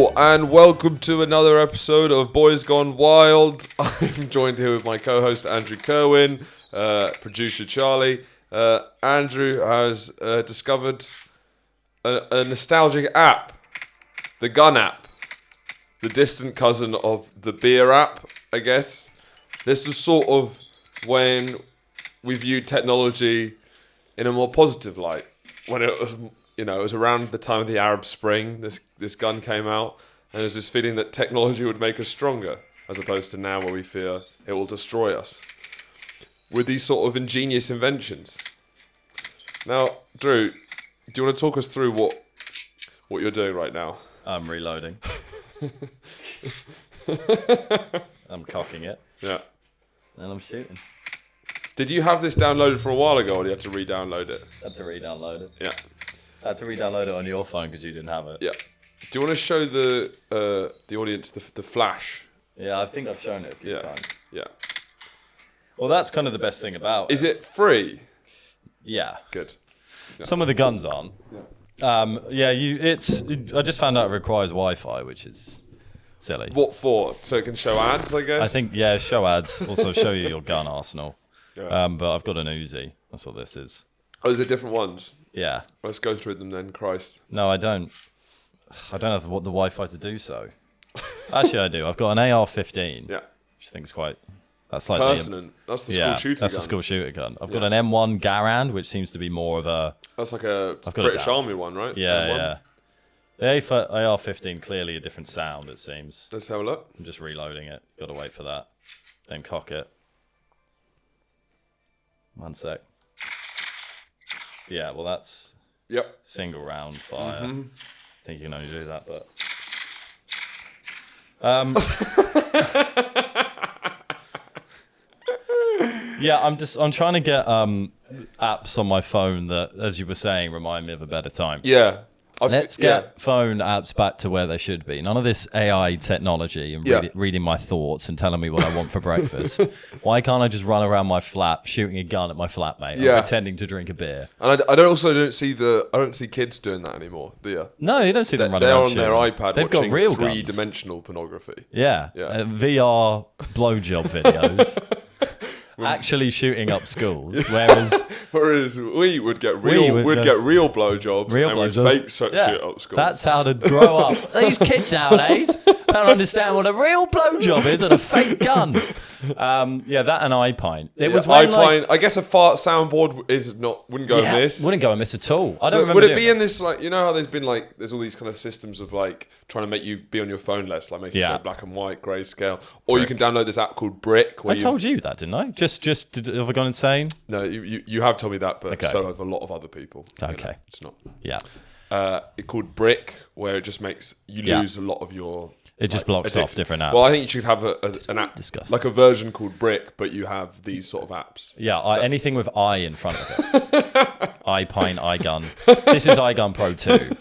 Hello and welcome to another episode of Boys Gone Wild. I'm joined here with my co-host Andrew Kerwin, producer Charlie. Andrew has discovered a nostalgic app, the gun app, the distant cousin of the beer app, I guess. This was sort of when we viewed technology in a more positive light, when it was, it was around the time of the Arab Spring. This gun came out, and there's this feeling that technology would make us stronger, as opposed to now where we fear it will destroy us. With these sort of ingenious inventions. Now, Drew, do you want to talk us through what you're doing right now? I'm reloading. I'm cocking it. Yeah. And I'm shooting. Did you have this downloaded for a while ago, or do you have to re-download it? I had to re-download it. Yeah. I had to re-download it on your phone because you didn't have it. Yeah. Do you want to show the audience the flash? Yeah, I think I've shown it a few times. Yeah. Well, that's kind of the best thing about it. Is it free? Yeah. Good. Yeah. Some of the guns aren't. Yeah. I just found out it requires Wi-Fi, which is silly. What for? So it can show ads, I guess? I think, show ads. Also show you your gun arsenal. Yeah. But I've got an Uzi. That's what this is. Oh, is it different ones? Yeah. Let's go through them then, Christ. No, I don't. I don't have the Wi-Fi to do so. Actually, I do. I've got an AR-15. Yeah. Which I think is quite... That's like pertinent. That's the school shooter gun. That's the school shooter gun. I've got an M1 Garand, which seems to be more of a... That's like a British Army one, right? Yeah, yeah. The AR-15, clearly a different sound, it seems. Let's have a look. I'm just reloading it. Got to wait for that. Then cock it. 1 sec. Yeah, well, that's single round fire. I think you can only do that, but... Yeah, I'm trying to get apps on my phone that, as you were saying, remind me of a better time. Yeah. Let's get phone apps back to where they should be. None of this AI technology and reading my thoughts and telling me what I want for breakfast. Why can't I just run around my flat shooting a gun at my flatmate and pretending to drink a beer? And I don't see kids doing that anymore, do you? No, you don't see them running around. They're on their iPad They've watching got real three-dimensional pornography. Yeah. VR blowjob videos. Actually shooting up schools, whereas we would get real blowjobs and would fake shit up schools. That's how to grow up. These kids nowadays don't understand what a real blowjob is and a fake gun. That and iPint. It was when iPint. I guess a fart soundboard wouldn't go amiss. Wouldn't go amiss at all. I don't remember. Would it be in this, like, you know how there's been like there's all these kind of systems of like trying to make you be on your phone less, like making it go black and white, grayscale, or you can download this app called Brick. I told you that, didn't I? Have I gone insane? No, you have told me that, but so have a lot of other people. Okay, it's not. Yeah. It's called Brick, where it just makes you lose a lot of your. It just blocks off different apps. Well, I think you should have an app, like a version called Brick, but you have these sort of apps. Yeah, anything with I in front of it. iPint, iGun. This is iGun Pro 2.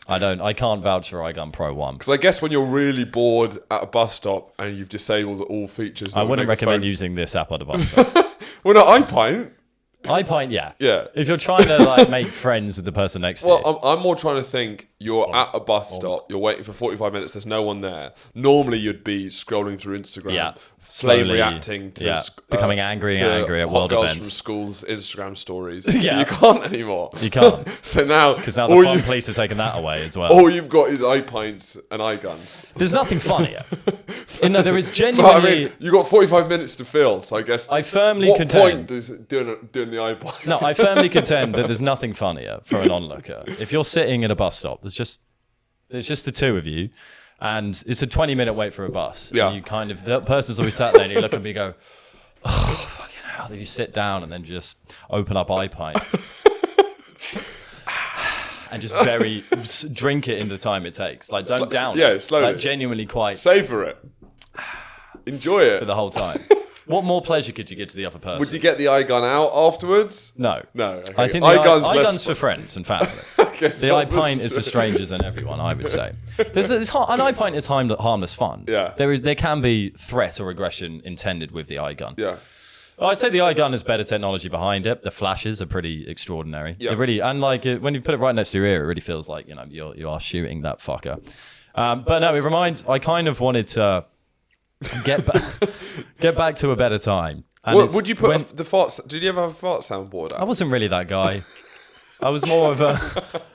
I can't vouch for iGun Pro 1. Because I guess when you're really bored at a bus stop and you've disabled all features... I wouldn't recommend using this app at a bus stop. Well, no, iPint. iPint, yeah. Yeah. If you're trying to make friends with the person next to you. Well, I'm more trying to think, you're at a bus stop, you're waiting for 45 minutes, there's no one there. Normally you'd be scrolling through Instagram, slowly reacting to... becoming angry at world girls events. From school's Instagram stories. Yeah. You can't anymore. You can't. So now... Because now the fun police have taken that away as well. All you've got is iPints and iGuns. There's nothing funnier. There is genuinely... You've got 45 minutes to fill, so I guess... I firmly contend... What point is doing the iPint? No, I firmly contend that there's nothing funnier for an onlooker. If you're sitting at a bus stop, there's just the two of you, and it's a 20-minute wait for a bus. Yeah. And the person's always sat there, and you look at me and go, oh, fucking hell. Then you sit down and then just open up iPint. And just drink it in the time it takes. Like, don't down it. Yeah, slowly. Like, genuinely quite... Savor it. Enjoy it. For the whole time. What more pleasure could you give to the other person? Would you get the iGun out afterwards? No. Okay. I think the iGun's for friends and family. The iPint is for strangers and everyone, I would say. An iPint is harmless fun. Yeah. There can be threat or aggression intended with the iGun. Yeah. I'd say the iGun has better technology behind it. The flashes are pretty extraordinary. Yeah. It really, and like when you put it right next to your ear, it really feels like you are shooting that fucker. But no, it reminds. I kind of wanted to get back to a better time. And Would you put the fart? Did you ever have a fart soundboard? I wasn't really that guy. I was more of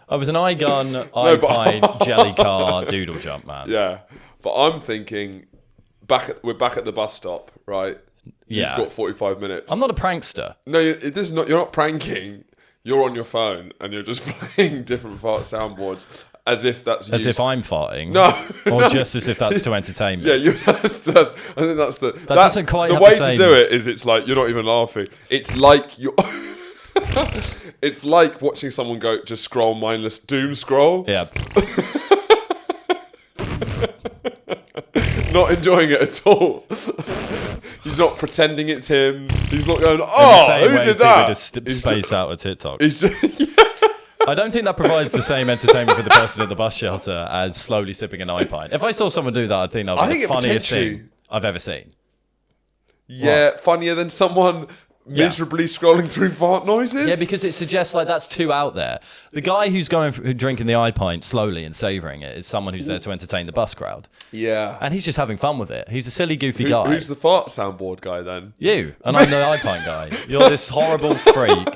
I was an eye gun, iPint, jelly car, doodle jump man. Yeah, but I'm thinking we're back at the bus stop, right? Yeah. You've got 45 minutes. I'm not a prankster. No, this is not. You're not pranking. You're on your phone and you're just playing different fart soundboards as if that's as if I'm farting. No, or no. just as if that's to entertain me. Yeah, I think that's the. That doesn't quite the have way the same. to do it. Is it's like you're not even laughing. It's like you. It's like watching someone just scroll mindless doom scroll. Yeah. Not enjoying it at all. He's not pretending it's him. He's not going, The oh, same who way did too, that? we just space out of TikTok. He's just, I don't think that provides the same entertainment for the person at the bus shelter as slowly sipping an iPint. If I saw someone do that, I'd think that would be the funniest thing I've ever seen. Yeah, funnier than someone miserably scrolling through fart noises. Yeah, because it suggests like that's too out there. The guy who's drinking the iPint slowly and savouring it is someone who's there to entertain the bus crowd. Yeah. And he's just having fun with it. He's a silly, goofy guy. Who's the fart soundboard guy then? You. And I'm the iPint guy. You're this horrible freak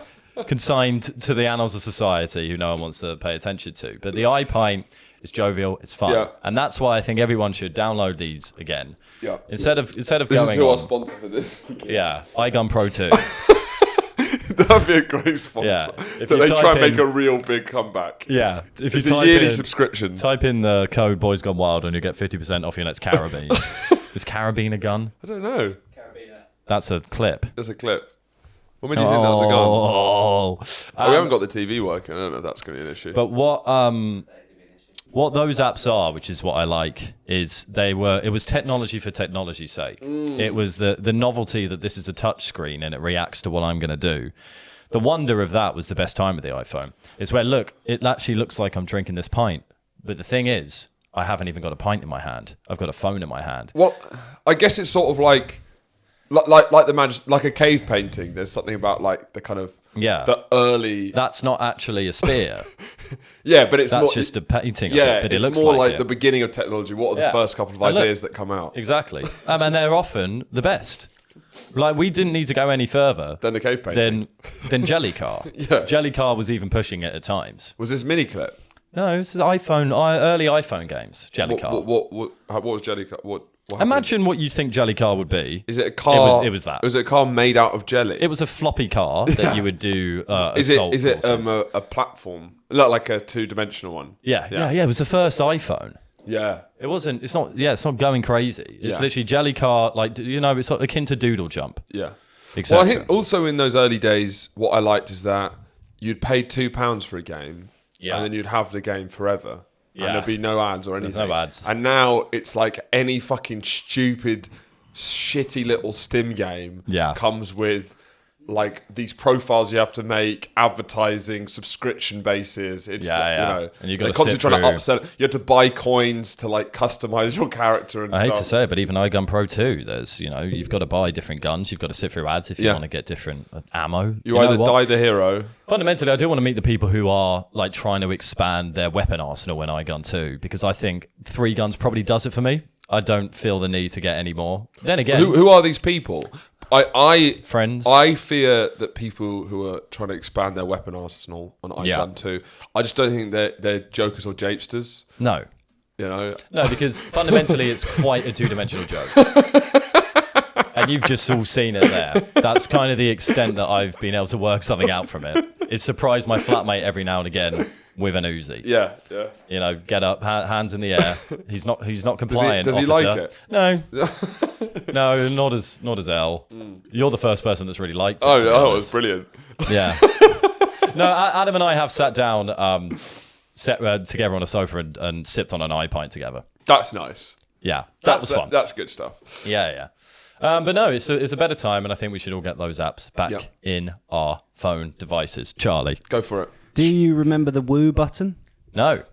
consigned to the annals of society who no one wants to pay attention to. But the iPint is jovial, it's fun. Yeah. And that's why I think everyone should download these again. Yeah. Instead of This going is who on. our sponsor for this. Yeah, iGun Pro 2. That'd be a great sponsor. Yeah. That they try and make a real big comeback. Yeah. If you It's a type yearly in, subscription. Type in the code Boys Gone Wild and you get 50% off your next carabine. Is carabine a gun? I don't know. That's a clip. There's a clip. What made you think that was a gun? Oh. We haven't got the TV working. I don't know if that's going to be an issue. But what those apps are, which is what I like, is it was technology for technology's sake. It was the novelty that this is a touch screen and it reacts to what I'm going to do. The wonder of that was the best time of the iPhone. It's where, look, it actually looks like I'm drinking this pint. But the thing is, I haven't even got a pint in my hand. I've got a phone in my hand. Well, I guess it's sort of like a cave painting. There's something about like the kind of the early. That's not actually a spear. Yeah, but that's more, just a painting. Yeah, of it, but it's it looks more like the beginning of technology. What are the first couple of ideas that come out? Exactly, and they're often the best. Like we didn't need to go any further than the cave painting. Than Jellycar. Yeah. Jellycar was even pushing it at times. Was this mini clip? No, this is early iPhone games. Jellycar. What was Jellycar? What Imagine what you'd think Jellycar would be. Is it a car? It was that. Was it a car made out of jelly? It was a floppy car that you would do. Is it a platform? Like a 2-dimensional one? Yeah. It was the first iPhone. Yeah. It wasn't. It's not. Yeah, it's not going crazy. It's literally Jellycar. Like it's like akin to Doodle Jump. Yeah. Exactly. Well, I think also in those early days, what I liked is that you'd pay £2 for a game, and then you'd have the game forever. Yeah. And there'd be no ads or anything. There's no ads. And now it's like any fucking stupid, shitty little Stim game comes with like these profiles you have to make, advertising, subscription bases. It's and you got to constantly trying to upsell. You have to buy coins to like customize your character and stuff. I hate to say it, but even iGun Pro 2, there's you've got to buy different guns. You've got to sit through ads if you want to get different ammo. You either die the hero. Fundamentally, I do want to meet the people who are like trying to expand their weapon arsenal in iGun 2 because I think 3 guns probably does it for me. I don't feel the need to get any more. Then again, who are these people? Friends. I fear that people who are trying to expand their weapon arsenal on iGun 2, I just don't think they're jokers or japesters. No. No, because fundamentally it's quite a 2-dimensional joke. And you've just all seen it there. That's kind of the extent that I've been able to work something out from it. It's surprised my flatmate every now and again with an Uzi. Yeah. Get up, hands in the air. He's not compliant. Does he like it? No. No, not as L. You're the first person that's really liked it. Oh, it was brilliant. Yeah. No, Adam and I have sat down together on a sofa and sipped on an iPint together. That's nice. Yeah, that was fun. That's good stuff. Yeah. But no, it's a better time, and I think we should all get those apps back in our phone devices. Charlie, go for it. Do you remember the Woo button? No.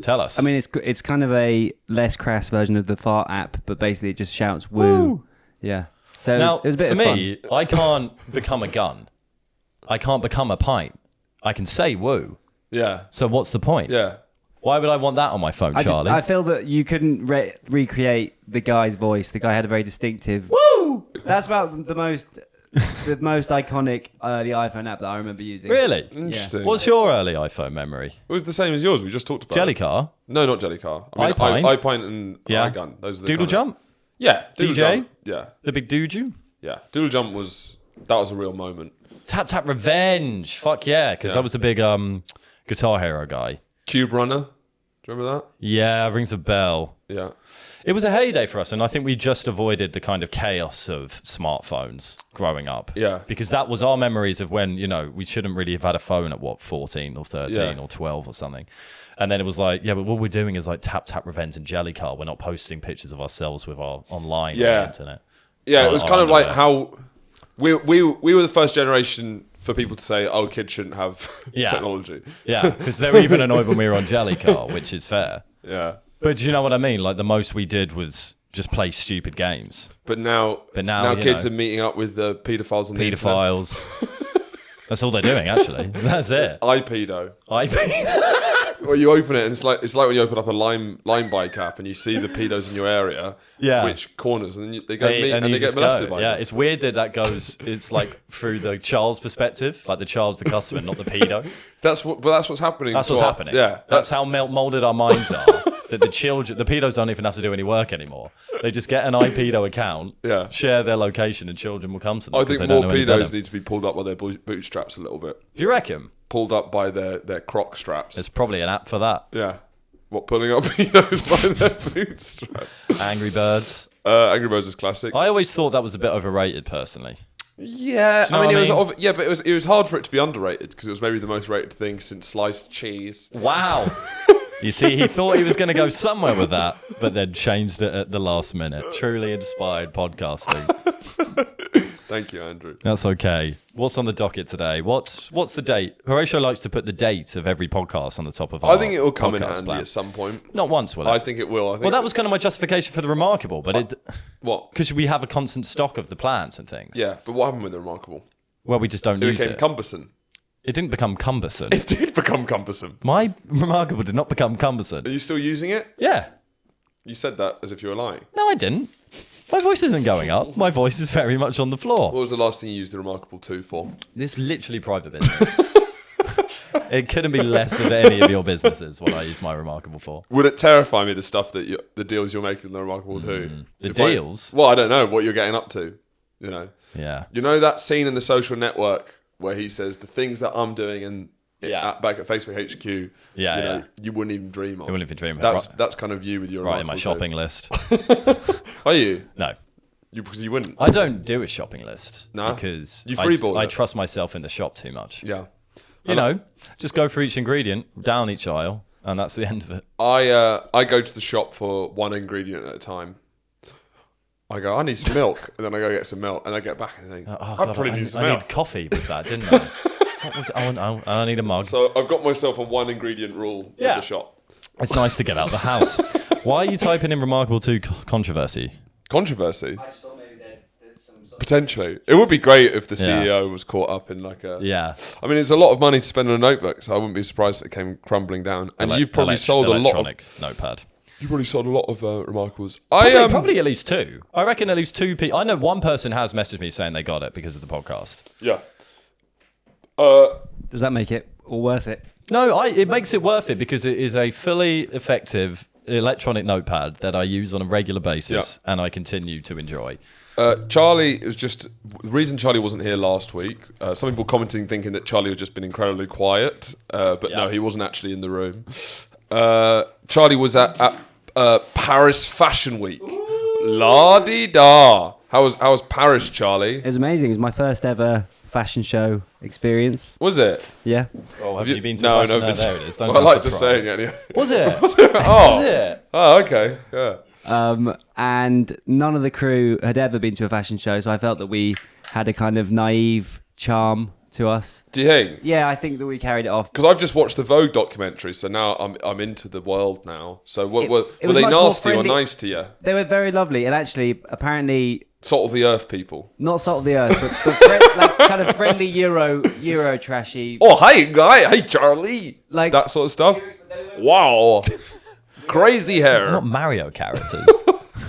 Tell us. I mean, it's kind of a less crass version of the fart app, but basically it just shouts Woo. Yeah. So it was a bit of fun. For me, I can't become a gun. I can't become a pint. I can say Woo. Yeah. So what's the point? Yeah. Why would I want that on my phone, Charlie? I feel that you couldn't recreate the guy's voice. The guy had a very distinctive. Woo! That's about the most iconic early iPhone app that I remember using. Really? Interesting. What's your early iPhone memory? It was the same as yours. We just talked about Jellycar? No, not Jellycar. I mean, iPint and iGun. Those are the Doodle Jump? Yeah. Doodle DJ? Jump. Yeah. The big Doodoo? Yeah. Doodle Jump was a real moment. Tap Tap Revenge. Fuck yeah, because I was a big Guitar Hero guy. Cube Runner. Do you remember that? Yeah, rings a bell. Yeah. It was a heyday for us, and I think we just avoided the kind of chaos of smartphones growing up. Yeah. Because that was our memories of when, we shouldn't really have had a phone at, 14 or 13 or 12 or something. And then it was like, but what we're doing is like Tap Tap Revenge and Jellycar. We're not posting pictures of ourselves with our online on the internet. Yeah, it was kind of like how we were the first generation for people to say, oh, kids shouldn't have technology. Yeah, because they were even annoyed when we were on Jellycar, which is fair. Yeah. But do you know what I mean? Like, the most we did was just play stupid games. But now kids are meeting up with the paedophiles on the internet. Paedophiles. That's all they're doing, actually. That's it. iPedo. iPedo. Well, you open it and it's like when you open up a Lime bike app and you see the pedos in your area, which corners, and then they go meet and they get molested by them. It's weird that goes. It's like through the child's perspective, like the child's the customer, not the pedo. That's what's happening. That's what's happening. Yeah, that's how molded our minds are. That the pedos don't even have to do any work anymore. They just get an iPedo account, share their location, and children will come to them. I think more pedos need to be pulled up by their bootstraps a little bit. Do you reckon? Pulled up by their croc straps. There's probably an app for that. Yeah. What, pulling up pedos by their bootstraps? Angry Birds. Angry Birds is classic. I always thought that was a bit overrated, personally. Yeah, I mean, but it was hard for it to be underrated because it was maybe the most rated thing since sliced cheese. Wow. You see, he thought he was going to go somewhere with that, but then changed it at the last minute. Truly inspired podcasting. Thank you, Andrew. That's okay. What's on the docket today? What's the date? Horatio likes to put the date of every podcast on the top of our I think it will come in handy plan. at some point. Not once, will it? I think it will. Well, that was kind of my justification for the Remarkable, but what? Because we have a constant stock of the plans and things. Yeah, but what happened with the Remarkable? Well, we just don't use it. It became cumbersome. It didn't become cumbersome. It did become cumbersome. My Remarkable did not become cumbersome. Are you still using it? Yeah. You said that as if you were lying. No, I didn't. My voice isn't going up. My voice is very much on the floor. What was the last thing you used the Remarkable 2 for? This is literally private business. It couldn't be less of any of your businesses what I use my Remarkable for. Would it terrify me, the stuff that the deals you're making in the Remarkable 2? The deals? I don't know what you're getting up to, Yeah. You know that scene in The Social Network where he says the things that I'm doing back at Facebook HQ, you wouldn't even dream of. You wouldn't even dream of. That's kind of you with your right in my shopping list. Are you? No. Because you wouldn't. I don't do a shopping list. No? Because you freeball I trust myself in the shop too much. Yeah. Just go for each ingredient, down each aisle, and that's the end of it. I go to the shop for one ingredient at a time. I go, I need some milk, and then I go get some milk, and I get back and think, I need coffee with that, didn't I? What was it? I need a mug. So I've got myself a one ingredient rule with the shop. It's nice to get out of the house. Why are you typing in Remarkable 2 controversy? Controversy? I just thought maybe there's some sort of... Potentially. It would be great if the CEO was caught up in like a... Yeah. I mean, it's a lot of money to spend on a notebook, so I wouldn't be surprised if it came crumbling down. And you've probably sold a lot of... notepad. You probably sold a lot of Remarkables. Probably at least 2. I reckon at least 2 people. I know one person has messaged me saying they got it because of the podcast. Yeah. Does that make it all worth it? No, it makes it worth it because it is a fully effective electronic notepad that I use on a regular basis and I continue to enjoy. Charlie, it was just the reason Charlie wasn't here last week. Some people commenting thinking that Charlie had just been incredibly quiet, but no, he wasn't actually in the room. Charlie was at Paris Fashion Week. La-di-da. How was Paris, Charlie? It was amazing. It was my first ever fashion show experience. Was it? Yeah. Oh, have you been to a fashion? No, there it is. I like just saying it anyway. Was it? Was it? Oh, okay. Yeah. And none of the crew had ever been to a fashion show, so I felt that we had a kind of naive charm to us. Do you think? Yeah, I think that we carried it off. Because I've just watched the Vogue documentary, so now I'm into the world now. So were they nasty or nice to you? They were very lovely, and actually, apparently, Salt of the earth people. Not salt of the earth, like kind of friendly Euro trashy. Oh, hey, guy. Hey, Charlie. Like That sort of stuff. Wow. Crazy hair. Not Mario characters.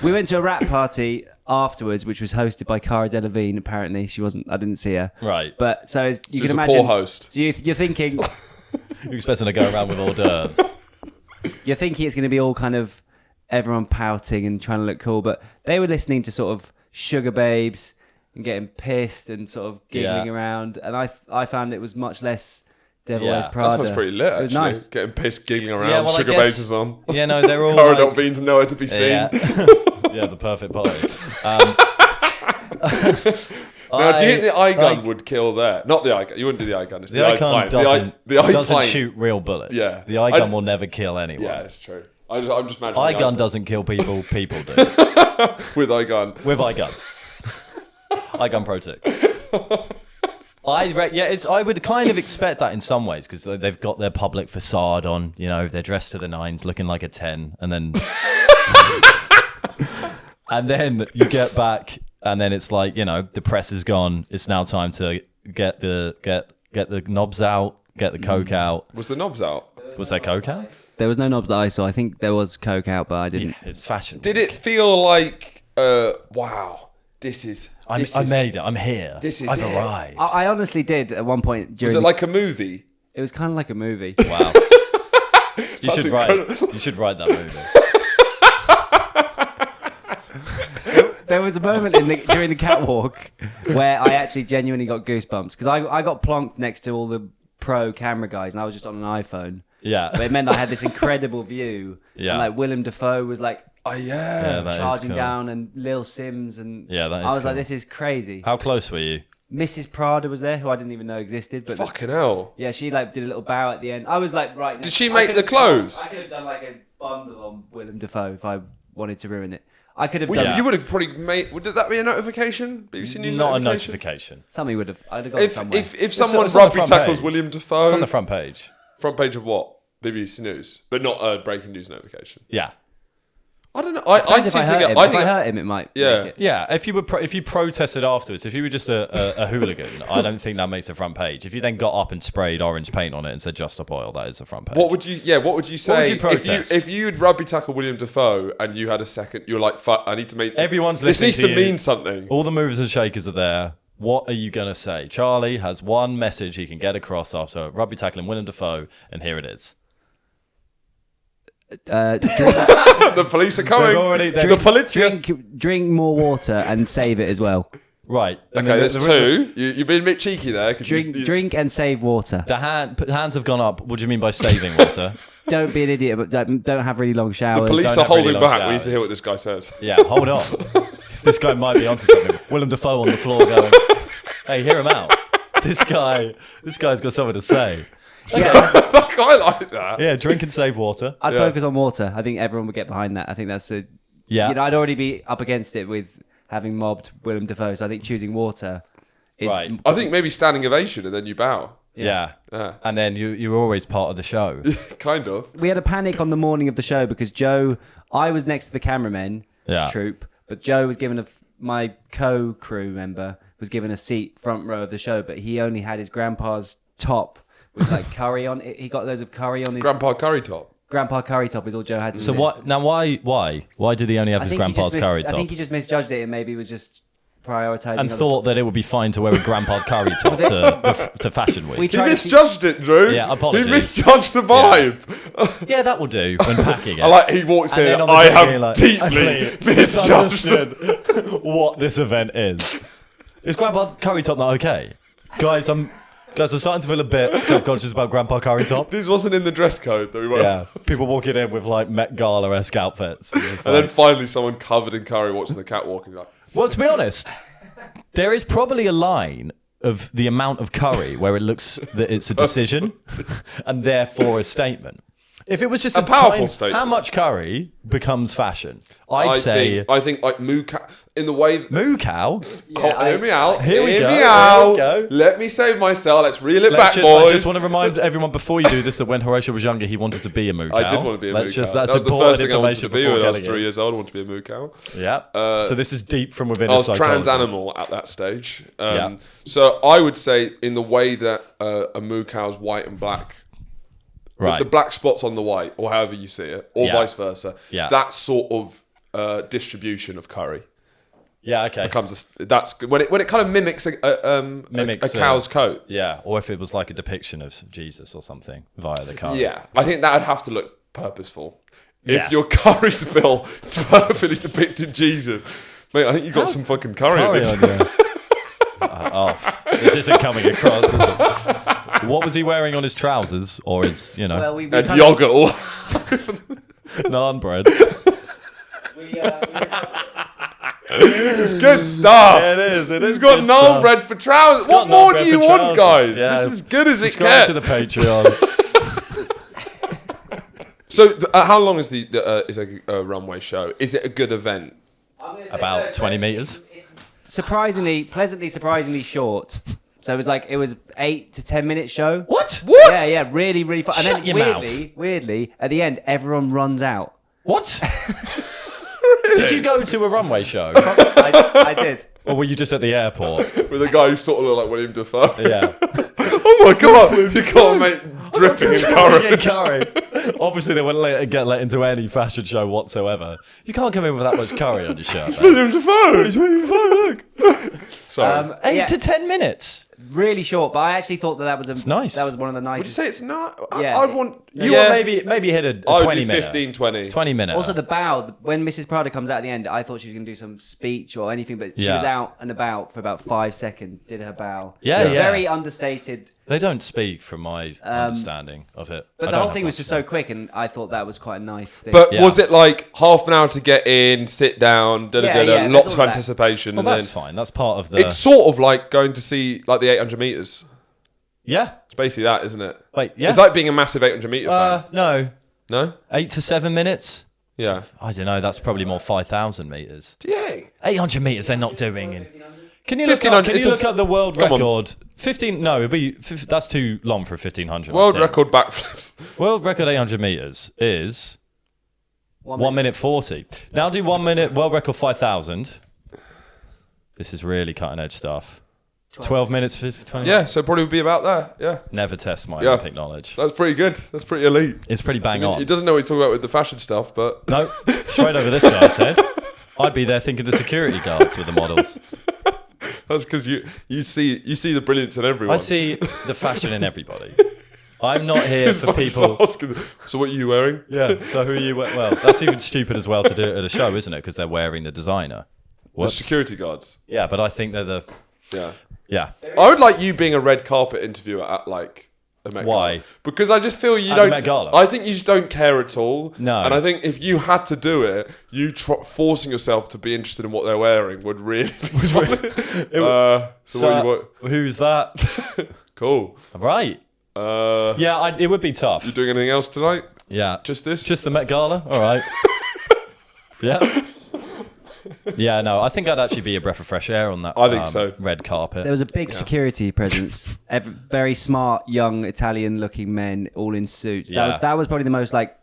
We went to a rap party afterwards, which was hosted by Cara Delevingne. Apparently, she wasn't. I didn't see her. Right. But so as you She was can a imagine, poor host. So you're thinking, You're expecting to go around with hors d'oeuvres. you're thinking it's going to be all kind of everyone pouting and trying to look cool, but they were listening to sort of Sugar Babes and getting pissed and sort of giggling Yeah. around, and I found it was much less Devil Yeah. Wears That Prada. That sounds pretty lit, actually. It was nice. Getting pissed, giggling around, Yeah, well, I Sugar guess- Babes is on. Yeah, no, they're all Cara like, Delevingne's nowhere to be seen. yeah. Yeah, the perfect party. Now, do you think the eye gun would kill there? Not the eye gun. You wouldn't do the eye gun. It's The eye gun the doesn't eye shoot real bullets. Yeah. The eye gun will never kill anyone. Yeah, it's true. I'm just imagining. Eye the gun doesn't kill people. People do. with eye gun. With eye gun. Eye gun pro tip. I would kind of expect that in some ways because they've got their public facade on. You know, they're dressed to the nines, looking like a 10, and then and then you get back, and then it's like, you know, the press is gone. It's now time to get the knobs out, get the coke out. Was the knobs out? Was there coke out? There was no knobs that I saw. I think there was coke out, but I didn't. Yeah, it's fashion. Did it feel like, wow, this is... I made it. I'm here. This is I've it. arrived. I honestly did at one point during. Was it like a movie? It was kind of like a movie. Wow. You should incredible. write that movie. There was a moment during the catwalk where I actually genuinely got goosebumps because I got plonked next to all the pro camera guys and I was just on an iPhone. Yeah. But it meant I had this incredible view. Yeah. And like Willem Dafoe was like Oh, Yeah, that is charging cool. down and Lil Sims and Yeah, that is I was cool. like, this is crazy. How close were you? Mrs. Prada was there, who I didn't even know existed. But Fucking hell. yeah, she like did a little bow at the end. I was like, right. Did she I make could the have clothes? I could have done like a bundle on Willem Dafoe if I wanted to ruin it. I could have Well, done. You would have probably made... Would that be a notification? BBC News Not a notification? notification. Something would have. I'd have gone somewhere. If someone it's on the rugby front tackles page. William Dafoe... It's on the front page. Front page of what? BBC News. But not a breaking news notification. Yeah. I don't know. I Depends if I seem to hurt get... him. I If I think... hurt him, it might. Yeah. Make it. Yeah, if you protested afterwards, if you were just a hooligan, I don't think that makes a front page. If you then got up and sprayed orange paint on it and said "Just Stop Oil," that is the front page. What would you say would you protest? if you'd rugby tackle William Dafoe and you had a second, you're like, fuck, I need to make... Everyone's This listening needs to to you. mean something. All the movers and shakers are there. What are you going to say? Charlie has one message he can get across after rugby tackling Willem Dafoe, and here it is. The police are coming. The police. Drink more water and save it as well. Right. And Okay, then there's two. You've been a bit cheeky there. 'Cause Drink and save water. The hands have gone up. What do you mean by saving water? Don't be an idiot, but don't have really long The showers. police Don't are have really holding long back. We need to showers. hear what this guy says. Yeah, hold on. This guy might be onto something. Willem Dafoe on the floor going, "Hey, hear him out. This guy's got something to say." I like that. Yeah, drink and save water. I'd Yeah. focus on water. I think everyone would get behind that. I think that's a. Yeah. You know, I'd already be up against it with having mobbed Willem Dafoe. So I think choosing water is. Right. I think maybe standing ovation and then you bow. Yeah. Yeah. And then you're always part of the show. Kind of. We had a panic on the morning of the show because I was next to the cameramen troupe, but Joe was given my co-crew member was given a seat front row of the show, but he only had his grandpa's top with like curry on it. He got loads of curry on his Grandpa curry top. grandpa curry top is all Joe had to So sit. what? Now why did he only have I his think he grandpa's just curry I top? think he just misjudged it and maybe was just prioritising And other- thought that it would be fine to wear a grandpa curry top to Fashion Week. We He tried to see- misjudged it, Drew. Yeah, apologies. He misjudged the vibe. Yeah, that will do when packing it. I like he walks And in. then on the I day have you're like, deeply misjudged. misunderstood what this event is. Is grandpa curry top not okay? Guys, I'm starting to feel a bit self-conscious about grandpa curry top. This wasn't in the dress code that we were. Yeah, people walking in with like Met Gala-esque outfits. And And then finally, someone covered in curry watching the catwalk and you're like, well, to be honest, there is probably a line of the amount of curry where it looks that it's a decision and therefore a statement. If it was just a powerful tiny, statement. how much curry becomes fashion? I think like moo cow in the way. Moo cow. Hear me out. Here we Hear go. me Here out. we go. Let me save myself. Let's reel it Let's back, just, boys. I just want to remind everyone before you do this that when Horatio was younger, he wanted to be a moo cow. I did want to be a moo cow. That's that was the important first thing I wanted to information be before when I was getting 3 it. years old. I wanted to be a moo cow. Yeah. So this is deep from within. I was psychology. trans animal at that stage. So I would say in the way that a moo cow's white and black. Right. The black spots on the white, or however you see it, or vice versa. Yeah. That sort of distribution of curry Yeah. Okay. that's when it kind of mimics a cow's coat. Yeah. Or if it was like a depiction of Jesus or something via the curry. Yeah, I think that would have to look purposeful. Yeah. If your curry spill perfectly depicted Jesus, mate, I think you got some fucking curry in Curry it. on there. This isn't coming across, is it? What was he wearing on his trousers or his, Well, we And kind yogurt all. naan bread? It's good stuff. Yeah, it is. It is. He's got good naan stuff. bread for trousers. got What more naan do bread you for want, trousers. guys? Yeah. This is as good as it Subscribe gets. to the Patreon. So, how long is a runway show? Is it a good event? About 20 meters. It's pleasantly surprisingly short. So it was 8 to 10 minute show. What? Yeah, really, really fun. And Shut then your weirdly, at the end, everyone runs out. What? Did you go to a runway show? I did. Or were you just at the airport? With a guy who sort of looked like William Dafoe. Yeah. Oh my god! You can't make dripping in curry. Curry. Obviously, they wouldn't get let into any fashion show whatsoever. You can't come in with that much curry on your shirt. man. William Dafoe. It's William Dafoe. Look. Sorry. 8 to 10 minutes. Really short, but I actually thought that was It's nice. That was one of the Would you nicest. say it's not? Yeah. I'd want. You want maybe hit a I would 20 do minute. 15, 20. 20 minute. Also, the bow, when Mrs. Prada comes out at the end, I thought she was going to do some speech or anything, but she was out and about for about 5 seconds, did her bow. Yeah, It was yeah. very understated. They don't speak from my understanding of it. But the whole thing was just so quick, and I thought that was quite a nice thing. But Yeah. was it like half an hour to get in, sit down, Yeah, lots all of of that. anticipation, Well, and that's then fine. That's part of the. it's sort of like going to see like the 800 meters. Yeah. It's basically that, isn't it? Wait, yeah. It's like being a massive 800 meter fan. No. No? 8 to 7 minutes? Yeah. I don't know. That's probably more 5,000 meters. Yeah. 800 meters they're not doing. Can you look 1500, up, it's a- look up the world Come on. record? 15. No, it'd be. That's too long for 1500. I World think. record backflips. World record 800 meters is 1 minute 40. Now do 1 minute world record 5,000. This is really cutting edge stuff. 12 minutes 20. Yeah, so probably would be about there. Yeah. Never test my Yeah. Olympic knowledge. That's pretty good. That's pretty elite. It's pretty bang He on. doesn't know what he's talking about with the fashion stuff, but No, straight over this guy's head. I'd be there thinking the security guards with the models. that's because you see the brilliance in everyone. I see the fashion in everybody. I'm not here His for voice people. asking, so what are you wearing? Yeah. So who are you? Well, that's even stupid as well to do it at a show, isn't it? Because they're wearing the designer. The Whoops. security guards. Yeah, but I think they're the. Yeah. Yeah. I would like you being a red carpet interviewer at like a Met Why? Gala. Because I just feel you At don't. the Met Gala? I think you just don't care at all. No. And I think if you had to do it, you forcing yourself to be interested in what they're wearing would really be fun. So, who's that? Cool. Right. Yeah, it would be tough. You doing anything else tonight? Yeah. Just this? Just the Met Gala? All right. Yeah. Yeah, no, I think I'd actually be a breath of fresh air on that. I think so. Red carpet. There was a big security presence. Very smart, young, Italian-looking men, all in suits. That was probably the most like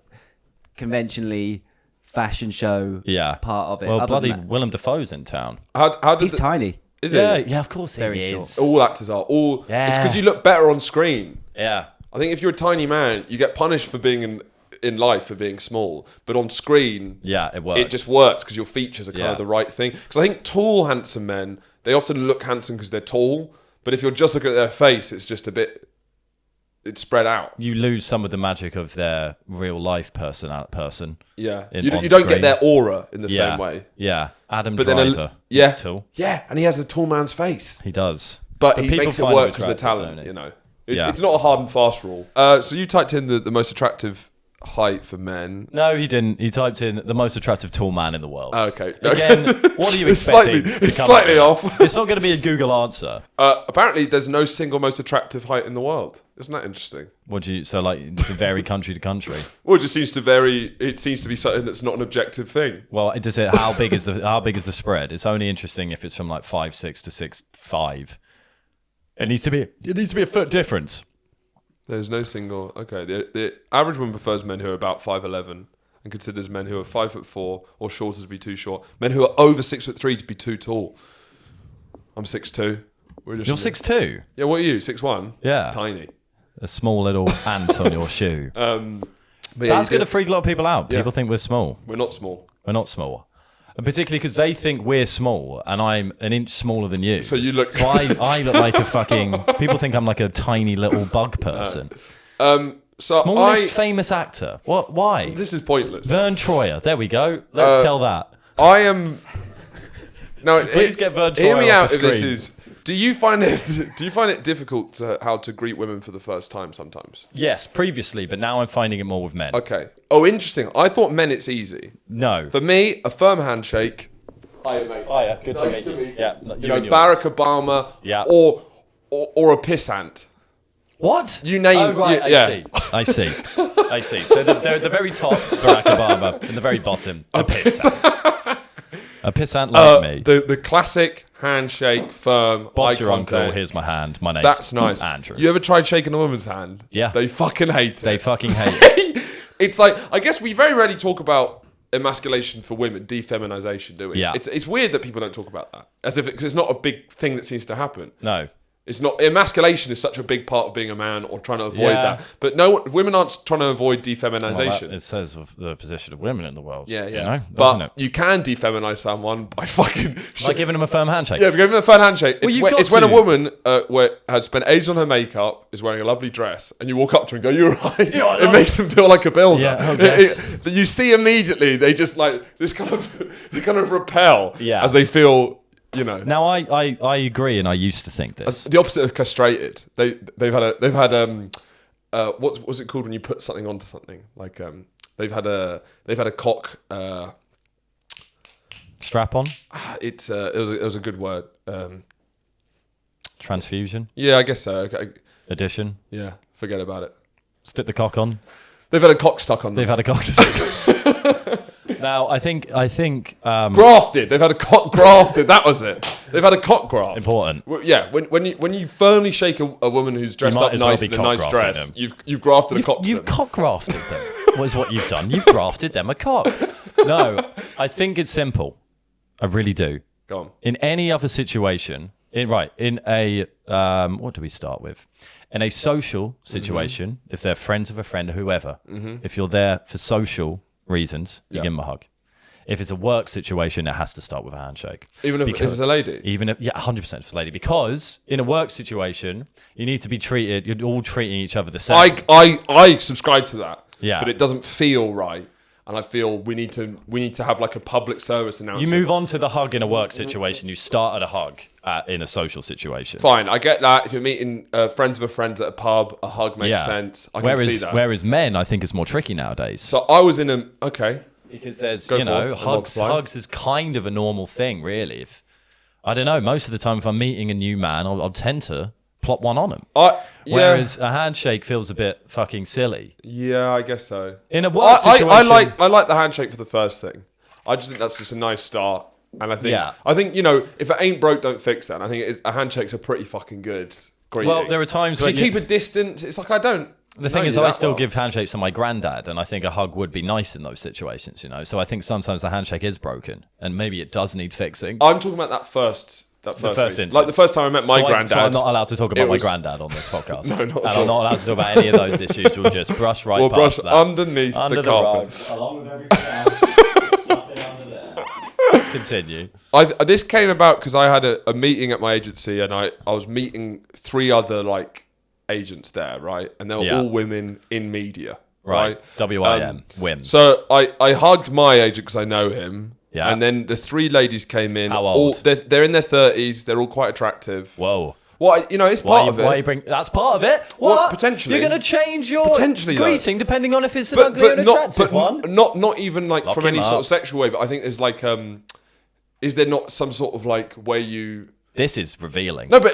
conventionally fashion show part of it. Well, Other bloody than that, Willem Dafoe's in town. How does he's it? tiny. Is Yeah, it? yeah, of course Very he short. is. All actors are. It's Yeah. because you look better on screen. Yeah. I think if you're a tiny man, you get punished for being in life for being small, but on screen, Yeah, it works. it just works because your features are kind Yeah. of the right thing. Because I think tall, handsome men, they often look handsome because they're tall, but if you're just looking at their face, it's just it's spread out. You lose some of the magic of their real life person. Yeah, on you don't screen. get their aura in the Yeah. same way. Yeah. Adam But then, Driver. yeah, He's tall. yeah, and he has a tall man's face, He does. but he people makes it find work him because of the attractive, talent. don't they? You know, Yeah. it's not a hard and fast rule. So you typed in the most attractive height for men. No, he didn't. He typed in the most attractive tall man in the world. Okay. Again, what are you expecting? It's slightly off. It's not going to be a Google answer. Apparently, there's no single most attractive height in the world. Isn't that interesting? Does it vary country to country? Well, it just seems to vary. It seems to be something that's not an objective thing. Well, does it? How big is the spread? It's only interesting if it's from like 5'6" to 6'5". It needs to be a foot difference. There's no single. Okay, the average woman prefers men who are about 5'11" and considers men who are 5'4" or shorter to be too short. Men who are over 6'3" to be too tall. I'm 6'2". You're 6'2"? Yeah. What are you? 6'1"? Yeah. Tiny. A small little ant on your shoe. But That's going to freak a lot of people out. People think we're small. We're not small. We're not small. And particularly because they think we're small and I'm an inch smaller than you. So you look... So I look like a fucking... People think I'm like a tiny little bug person. Smallest famous actor. What? Why? This is pointless. Vern Troyer. There we go. Let's tell that. I am... No, Please get Vern Troyer hear me off out the if this screen. is... Do you find it difficult how to greet women for the first time sometimes? Yes, previously, but now I'm finding it more with men. Okay. Oh, interesting. I thought men it's easy. No. For me, a firm handshake. Hiya, mate. Hiya, good Nice to to meet meet you. Yeah, You know, Barack Obama. Yeah. Or a pissant. What? You name. Oh, right, I see. So the very top, Barack Obama, and the very bottom, a pissant. A pissant like me. The classic handshake, firm, Bob's eye your uncle, contact. here's my hand. My name's That's nice. Andrew. You ever tried shaking a woman's hand? Yeah. They fucking hate it. They fucking hate it. It's like, I guess we very rarely talk about emasculation for women, defeminization, do we? Yeah. It's weird that people don't talk about that. As if because it's not a big thing that seems to happen. No. It's not emasculation is such a big part of being a man or trying to avoid Yeah. that. But no, women aren't trying to avoid defeminization. Well, it says of the position of women in the world. Yeah. You know, but doesn't it? you can defeminize someone by fucking Like giving them a firm handshake. Yeah, give them a fun handshake. Well, It's, you've when, got it's when a to. woman has spent ages on her makeup, is wearing a lovely dress, and you walk up to her and go, "You're right." It makes them feel like a builder. Yeah, I guess. You see immediately they just like this kind of repel Yeah. as they feel. You know. Now I agree, and I used to think this. The opposite of castrated. They've had what was it called when you put something onto something? Like they've had a cock. Strap on. It was a good word. Transfusion. Yeah, I guess so. Okay. Addition. Yeah, forget about it. Stick the cock on. They've had a cock stuck on them. They've had a cock stuck. Now I think grafted. They've had a cock grafted. That was it. They've had a cock graft. Important. Well, yeah, when you firmly shake a woman who's dressed up nice in a nice dress, you've grafted a cock. You've cock grafted them. What is what you've done? You've grafted them a cock. No, I think it's simple. I really do. Go on. In any other situation, in a what do we start with? In a social situation, if they're friends of a friend or whoever, if you're there for social reasons, you give them a hug. If it's a work situation, it has to start with a handshake. Even if it's a lady? Even if, 100% if it's a lady. Because in a work situation, you need to be treated, you're all treating each other the same. I subscribe to that. Yeah. But it doesn't feel right. And I feel we need to have like a public service announcement. You move on to the hug in a work situation. You start at a hug in a social situation. Fine, I get that. If you're meeting friends of a friend at a pub, a hug makes sense. I can see that. Whereas men, I think, is more tricky nowadays. So I was in a... Okay. Because there's, Go forth, hugs is kind of a normal thing, really. I don't know, most of the time if I'm meeting a new man, I'll tend to plop one on him. Whereas a handshake feels a bit fucking silly. Yeah, I guess so. In a work situation... I like the handshake for the first thing. I just think that's just a nice start. And I think, you know, if it ain't broke, don't fix it. And I think a handshake's a pretty fucking good greeting. Well, there are times when when you keep a distance. It's like, I don't... The thing is, I still give handshakes to my granddad, and I think a hug would be nice in those situations, you know? So I think sometimes the handshake is broken, and maybe it does need fixing. I'm talking about that first instance. Like the first time I met my granddad. So I'm not allowed to talk about my granddad on this podcast. No, not at all. And I'm not allowed to talk about any of those issues. We'll just brush past that. Underneath Under the the carpet. rugs, along with everything else. Stuff it under there. Continue. This came about because I had a meeting at my agency, and I was meeting 3 other agents there, right? And they were all women in media, right? WIM, WIMs. So I hugged my agent because I know him. Yeah. And then the 3 ladies came in. How old? They're in their 30s. They're all quite attractive. Whoa. Well, it's part of it. That's part of it. What? Well, potentially. You're going to change your greeting depending on if it's an ugly and attractive one? Not even like Lock from any him sort up. of sexual way, but I think there's like, is there not some sort of like way you... This is revealing. No, but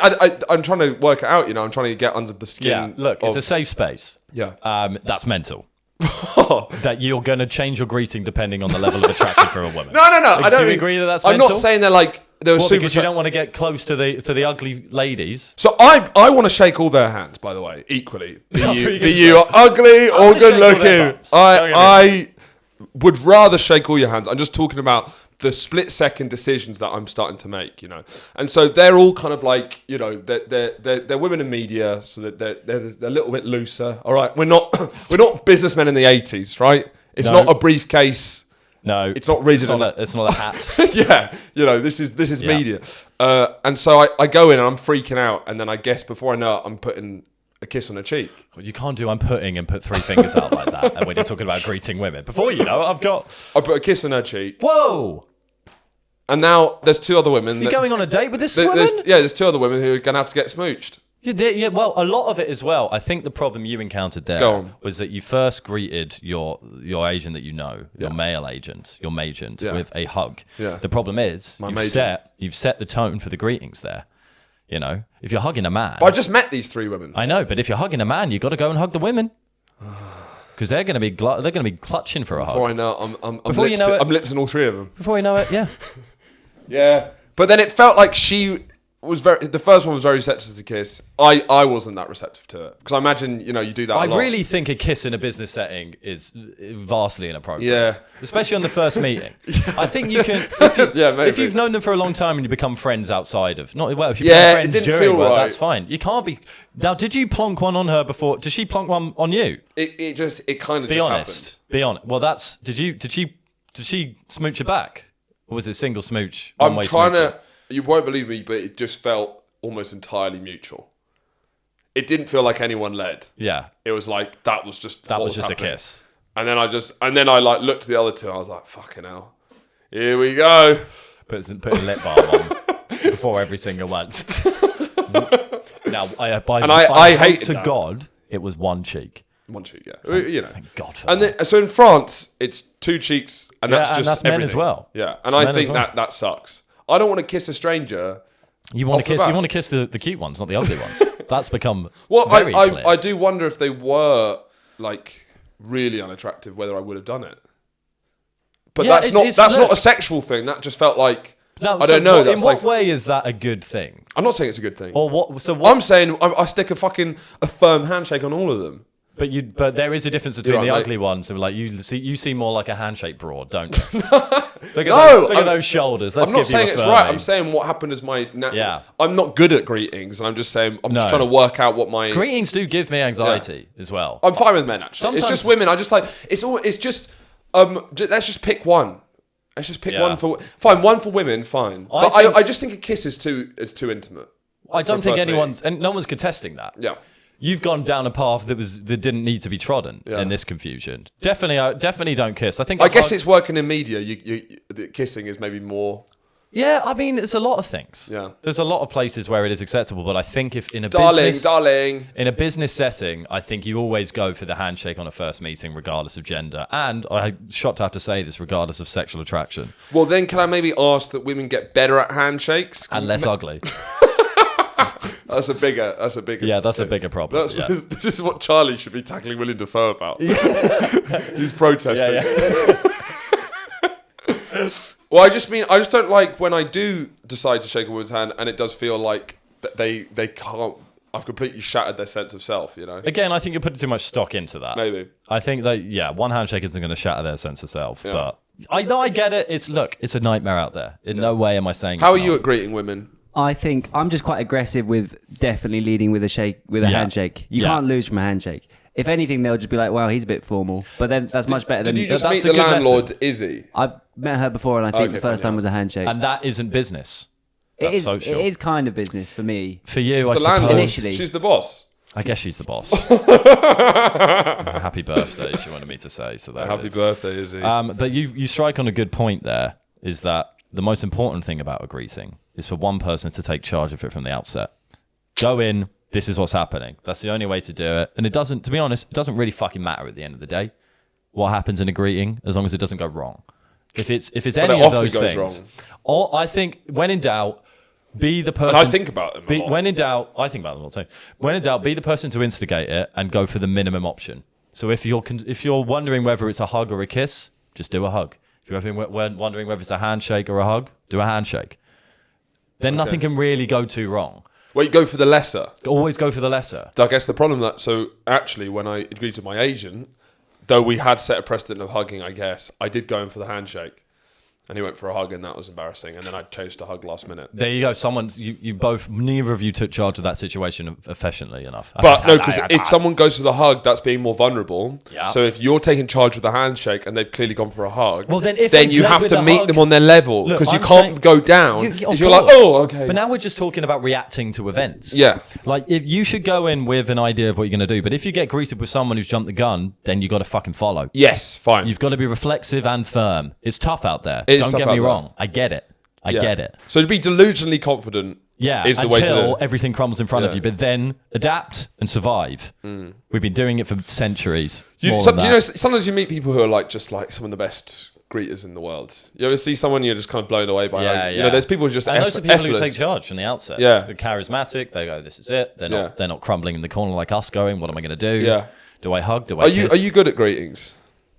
I'm trying to work it out, I'm trying to get under the skin. Yeah, look, it's a safe space. Yeah. That's mental. That you're going to change your greeting depending on the level of attraction for a woman. No. I don't. Do you agree that that's I'm mental? not saying they're like... Because you don't want to get close to the ugly ladies. So I want to shake all their hands, by the way, equally. Be you say. ugly or good shake all their looking. bums. I would rather shake all your hands. I'm just talking about the split-second decisions that I'm starting to make, And so they're all kind of like, they're women in media, so that they're a little bit looser. All right, we're not businessmen in the 80s, right? It's not a briefcase. No, it's not rigid. It's not a hat. Yeah, this is media, and so I go in and I'm freaking out, and then I guess before I know it, I'm putting a kiss on her cheek. Well, you can't do I'm putting and put three fingers out like that. And when you're talking about greeting women, before you know it, I put a kiss on her cheek. Whoa! And now there's two other women. You're going on a date with this woman? There's two other women who are going to have to get smooched. Yeah, well, a lot of it as well. I think the problem you encountered there was that you first greeted your agent that your male agent, your magent, with a hug. Yeah. The problem is you've set the tone for the greetings there. If you're hugging a man, but I just met these three women. I know, but if you're hugging a man, you got to go and hug the women because they're going to be clutching for a hug. Before I know, I'm lipsing all three of them. Before you know it, yeah, yeah. But then it felt like the first one was very receptive to the kiss. I wasn't that receptive to it because I imagine you do that. I really think a kiss in a business setting is vastly inappropriate. Yeah, especially on the first meeting. I think you can. If you've known them for a long time and you become friends outside of if you become friends during work, that's fine. You can't be. Now, did you plonk one on her before? Did she plonk one on you? It kind of be just honest. happened. Be honest. Well, did she smooch you back, or was it single smooch? I'm trying to. You won't believe me, but it just felt almost entirely mutual. It didn't feel like anyone led. Yeah. It was like that was just happening. A kiss. And then I like looked at the other two and I was like, fucking hell. Here we go. Put a lip balm on before every single one. Now I hate to that. God, it was one cheek. One cheek, yeah. Thank God for that. Then, so in France, it's two cheeks and that's just that's everything. Men as well. Yeah. And I think that sucks. I don't want to kiss a stranger. You want to kiss the cute ones, not the ugly ones. That's become very clear. I do wonder if they were like really unattractive, whether I would have done it. But that's not a sexual thing. That just felt like I don't know. In what way is that a good thing? I'm not saying it's a good thing. Or what? So I'm saying I stick a firm handshake on all of them. But there is a difference between the ugly ones and like you seem more like a handshake broad, don't you? Look at those shoulders. I'm not saying it's right. I'm saying what happened is I'm not good at greetings, and I'm just saying just trying to work out what my greetings do give me anxiety as well. I'm fine with men actually. It's just women. I just like it's just let's just pick one. Let's just pick one for one for women. Fine, but I just think a kiss is too intimate. I don't think and no one's contesting that. Yeah. You've gone down a path that didn't need to be trodden in this confusion. Definitely don't kiss. I guess it's working in media. Kissing is maybe more. Yeah, I mean, it's a lot of things. Yeah, there's a lot of places where it is acceptable, but I think if in a in a business setting, I think you always go for the handshake on a first meeting, regardless of gender. And I'm shocked to have to say this, regardless of sexual attraction. Well, then can I maybe ask that women get better at handshakes and less ugly? That's a bigger. Yeah, that's a bigger problem. This is what Charlie should be tackling Willem Dafoe about. He's protesting. Well, I just don't like when I do decide to shake a woman's hand and it does feel like that they can't. I've completely shattered their sense of self. Again, I think you're putting too much stock into that. Maybe. I think that one handshake isn't going to shatter their sense of self, but I get it. It's a nightmare out there. In no way am I saying. How are you at greeting women? I think I'm just quite aggressive with definitely leading with a handshake. You can't lose from a handshake. If anything, they'll just be like, "Wow, he's a bit formal." But then that's much better than. Did you just meet the landlord, Izzy? I've met her before, and I think the first time was a handshake. And that isn't business. It is kind of business for me. For you, I suppose. Initially, she's the boss. I guess she's the boss. Happy birthday, she wanted me to say. So there Happy birthday, Izzy. But you strike on a good point there. Is that the most important thing about a greeting is for one person to take charge of it from the outset. Go in. This is what's happening. That's the only way to do it. And it doesn't, to be honest, it doesn't really fucking matter at the end of the day what happens in a greeting, as long as it doesn't go wrong. If it's any of those things, wrong. Or I think when in doubt, be the person. And I think about them. A lot. When in doubt, I think about them all the time. When in doubt, be the person to instigate it and go for the minimum option. So if you're wondering whether it's a hug or a kiss, just do a hug. If you're wondering whether it's a handshake or a hug, do a handshake. Then nothing can really go too wrong. Well, you go for the lesser. Always go for the lesser. I guess the problem so actually when I agreed to my agent, though we had set a precedent of hugging, I guess, I did go in for the handshake. And he went for a hug, and that was embarrassing. And then I changed to hug last minute. There you go. You both, neither of you took charge of that situation efficiently enough. But no, because if someone goes for the hug, that's being more vulnerable. Yeah. So if you're taking charge with the handshake and they've clearly gone for a hug, well, then you have to meet them on their level, because you can't go down. If you're like, oh, okay. But now we're just talking about reacting to events. Yeah. Like, if you should go in with an idea of what you're going to do. But if you get greeted with someone who's jumped the gun, then you got to fucking follow. Yes, fine. You've got to be reflexive and firm. It's tough out there. Don't get me wrong. I get it. I get it. So to be delusionally confident is the way to do it. Until everything crumbles in front of you. But then adapt and survive. We've been doing it for centuries. Do you know, sometimes you meet people who are like just like some of the best greeters in the world. You ever see someone you're just kind of blown away by? You know, there's people who just and those are people who take charge from the outset. Yeah. They're charismatic. They go, this is it. They're not crumbling in the corner like us going, what am I going to do? Yeah. Do I hug? Do I kiss? Are you good at greetings?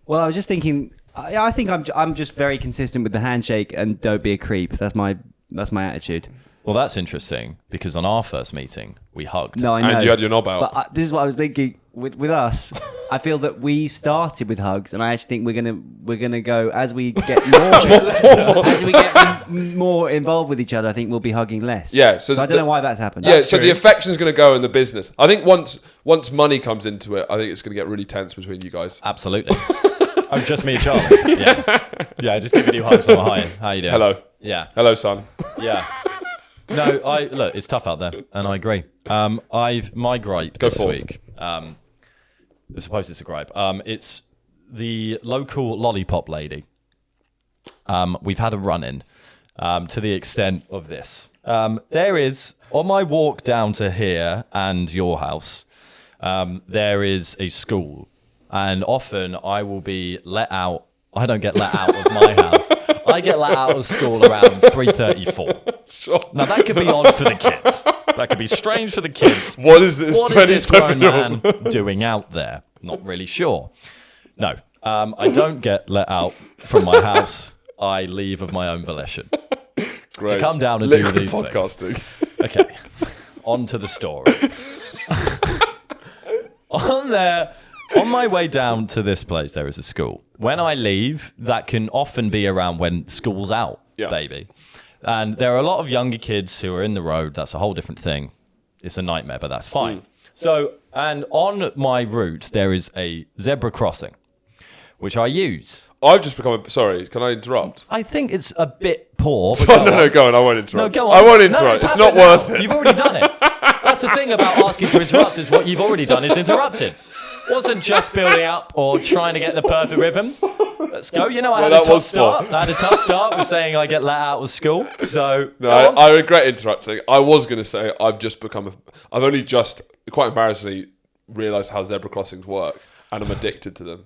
Well, I was just thinking... I think I'm just very consistent with the handshake and don't be a creep. That's my attitude. Well, that's interesting, because on our first meeting we hugged. No, I know. And you had your knob out. But this is what I was thinking with us. I feel that we started with hugs, and I actually think we're gonna go as we get more involved with each other. I think we'll be hugging less. Yeah. So I don't know why that's happened. Yeah. So the affection's going to go in the business. I think once money comes into it, I think it's going to get really tense between you guys. Absolutely. Oh, just me and Charlie. Yeah, just giving you hugs on the high end. How you doing? Hello. Yeah. Hello, son. Yeah. No, look, it's tough out there, and I agree. My gripe this week. I suppose it's a gripe. It's the local Lollipop lady. We've had a run-in to the extent of this. There is, on my walk down to here and your house, there is a school. And often I will be let out. I don't get let out of my house. I get let out of school around 3:34. Sure. Now that could be odd for the kids. That could be strange for the kids. What is this? What is this grown man doing out there? Not really sure. No, I don't get let out from my house. I leave of my own volition. Great. To come down and do these things. Okay, on to the story. On my way down to this place, there is a school. When I leave, that can often be around when school's out, baby. And there are a lot of younger kids who are in the road. That's a whole different thing. It's a nightmare, but that's fine. So, and on my route, there is a zebra crossing, which I use. I've just become sorry, can I interrupt? I think it's a bit poor. No, go on. I won't interrupt. No, go on. I won't interrupt. It's not worth it. You've already done it. That's the thing about asking to interrupt, is what you've already done is interrupted. Wasn't just building up or trying to get the perfect rhythm. Let's go. You know, I had a tough start. I had a tough start with saying I get let out of school. So no, I regret interrupting. I was going to say I've only just, quite embarrassingly, realised how zebra crossings work, and I'm addicted to them.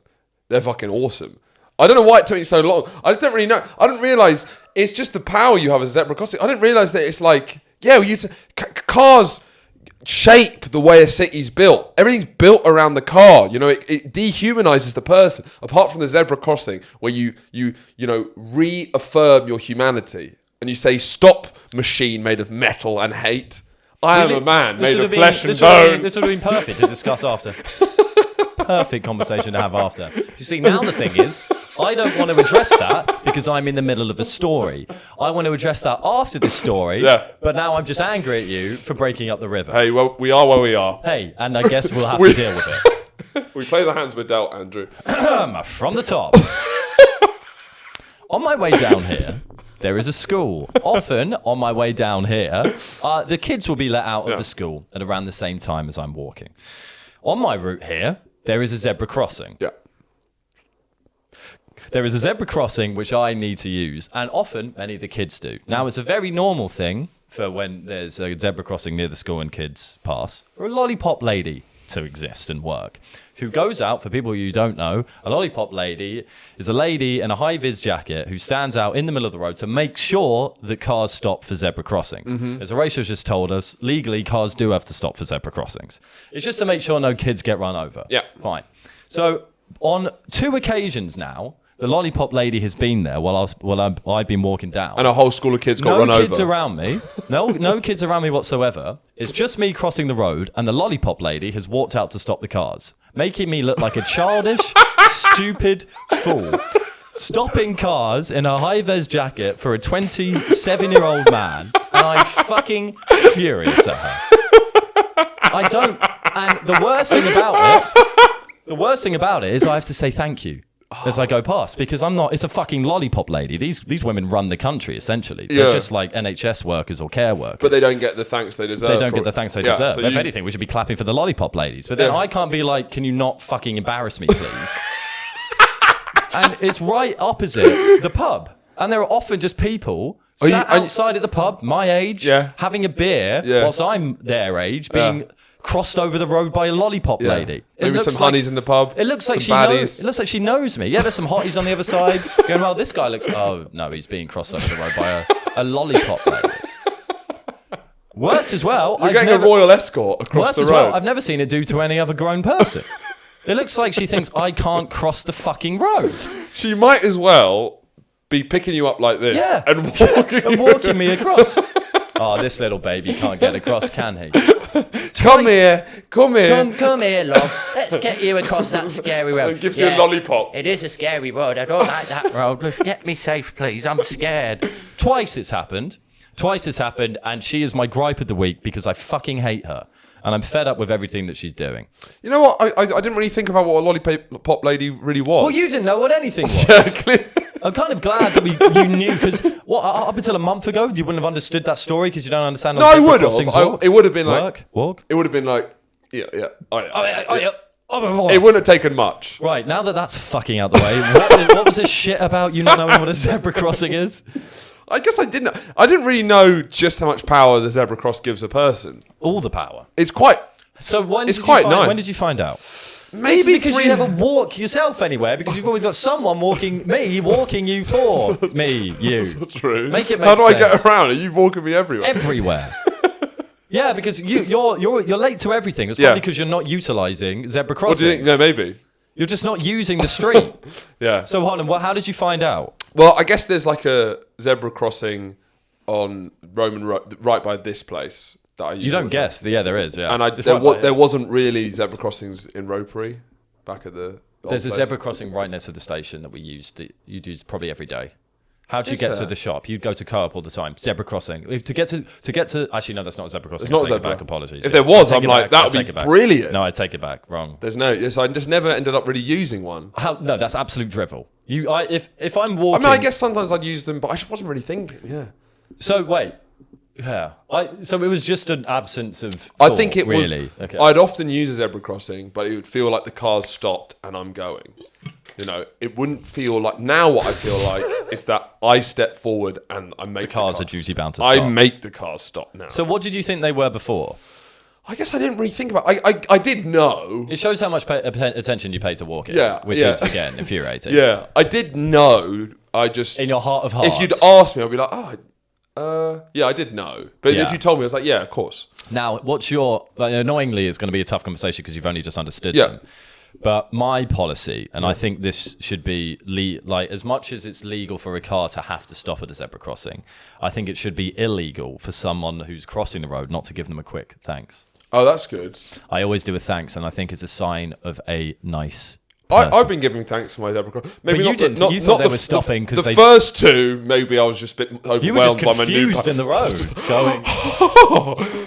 They're fucking awesome. I don't know why it took me so long. I just don't really know. I didn't realise it's just the power you have as a zebra crossing. I didn't realise that it's like, cars shape the way a city's built. Everything's built around the car. You know, it dehumanizes the person. Apart from the zebra crossing, where you reaffirm your humanity and you say, "Stop, machine made of metal and hate. I am a man made of flesh and bone." This would have been perfect to discuss after. Perfect conversation to have after. You see, now the thing is, I don't want to address that because I'm in the middle of a story. I want to address that after this story. Yeah. But now I'm just angry at you for breaking up the rhythm. Hey, well, we are where we are. Hey, and I guess we'll have to deal with it. We play the hands we're dealt, Andrew. From the top. On my way down here, there is a school. Often, on my way down here, the kids will be let out of the school at around the same time as I'm walking. On my route here, there is a zebra crossing. Yeah. There is a zebra crossing which I need to use, and often many of the kids do. Now, it's a very normal thing for when there's a zebra crossing near the school and kids pass, for a lollipop lady to exist and work, who goes out, for people you don't know, a lollipop lady is a lady in a high-vis jacket who stands out in the middle of the road to make sure that cars stop for zebra crossings. As Horatio just told us, legally, cars do have to stop for zebra crossings. It's just to make sure no kids get run over. Yeah. Fine. So on 2 occasions now, the lollipop lady has been there while I've been walking down. And a whole school of kids got run over. No kids around me. No kids around me whatsoever. It's just me crossing the road, and the lollipop lady has walked out to stop the cars, making me look like a childish, stupid fool. Stopping cars in a high-vis jacket for a 27-year-old man, and I'm fucking furious at her. I don't... And the worst thing about it is I have to say thank you as I go past, because I'm not. It's a fucking lollipop lady. These women run the country essentially. They're just like NHS workers or care workers. But they don't get the thanks they deserve. They don't get the thanks they deserve. So If anything, we should be clapping for the lollipop ladies. But then I can't be like, can you not fucking embarrass me, please? And it's right opposite the pub, and there are often just people sat outside at the pub, my age, having a beer, whilst I'm their age, being crossed over the road by a lollipop lady. Maybe some honeys in the pub. It looks like it looks like she knows me. Yeah, there's some hotties on the other side going, well, this guy looks... Oh, no, he's being crossed over the road by a lollipop lady. Worse as well... You're getting a royal escort across the road. Well, I've never seen it do to any other grown person. It looks like she thinks I can't cross the fucking road. She might as well be picking you up like this and walking me across. Oh, this little baby can't get across, can he? Come here. Come here, love. Let's get you across that scary road. And gives you a lollipop. It is a scary road. I don't like that road. Just get me safe, please. I'm scared. Twice it's happened, and she is my gripe of the week because I fucking hate her. And I'm fed up with everything that she's doing. You know what? I didn't really think about what a lollipop lady really was. Well, you didn't know what anything was. I'm kind of glad that you knew, because up until a month ago, you wouldn't have understood that story because you don't understand. No, I would have. It would have been like... Walk. It would have been like... Yeah. Oh, it wouldn't have taken much. Right, now that that's fucking out the way, what was this shit about you not knowing what a zebra crossing is? I guess I didn't really know just how much power the zebra cross gives a person. All the power. It's quite... So when did you find out? Maybe because you never walk yourself anywhere, because you've always got someone walking you for me, you. That's not true. Make it make How do sense. I get around? Are you walking me everywhere? Everywhere. Yeah, because you're late to everything. It's probably because you're not utilising zebra crossing. What do you think? No, maybe. You're just not using the street. Yeah. So, Harlan, how did you find out? Well, I guess there's like a zebra crossing on Roman Road right by this place. You don't guess. Yeah, there is. Yeah, and there wasn't really zebra crossings in Ropery back at the. There's a zebra crossing right next to the station that you'd use probably every day. How do you get to the shop? You'd go to Co-op all the time. Zebra crossing. To get to. Actually, no, that's not a zebra crossing. It's not a zebra. Back. Apologies. If there was, I'm like, that would be brilliant. No, I take it back. Wrong. There's no. So I just never ended up really using one. No, that's absolute drivel. If I'm walking. I mean, I guess sometimes I'd use them, but I just wasn't really thinking. Yeah. So wait. Yeah. So it was just an absence of thought, I think it was. Really. Okay. I'd often use a zebra crossing, but it would feel like the car's stopped and I'm going. You know, it wouldn't feel like... Now what I feel like is that I step forward and I make the cars are duty bound to stop. I make the cars stop now. So what did you think they were before? I guess I didn't really think about it. I did know. It shows how much attention you pay to walking. Yeah. Which is, again, infuriating. Yeah. I did know. I just... In your heart of hearts. If you'd asked me, I'd be like, yeah, I did know. But if you told me, I was like, yeah, of course. Now, what's your... annoyingly, it's going to be a tough conversation because you've only just understood them. But my policy, and I think this should be, as much as it's legal for a car to have to stop at a zebra crossing, I think it should be illegal for someone who's crossing the road not to give them a quick thanks. Oh, that's good. I always do a thanks, and I think it's a sign of a nice... I've been giving thanks to my zebra crossing. Maybe but you didn't. You thought they were stopping because the first two. Maybe I was just a bit overwhelmed you were just by my new confused in the road, going.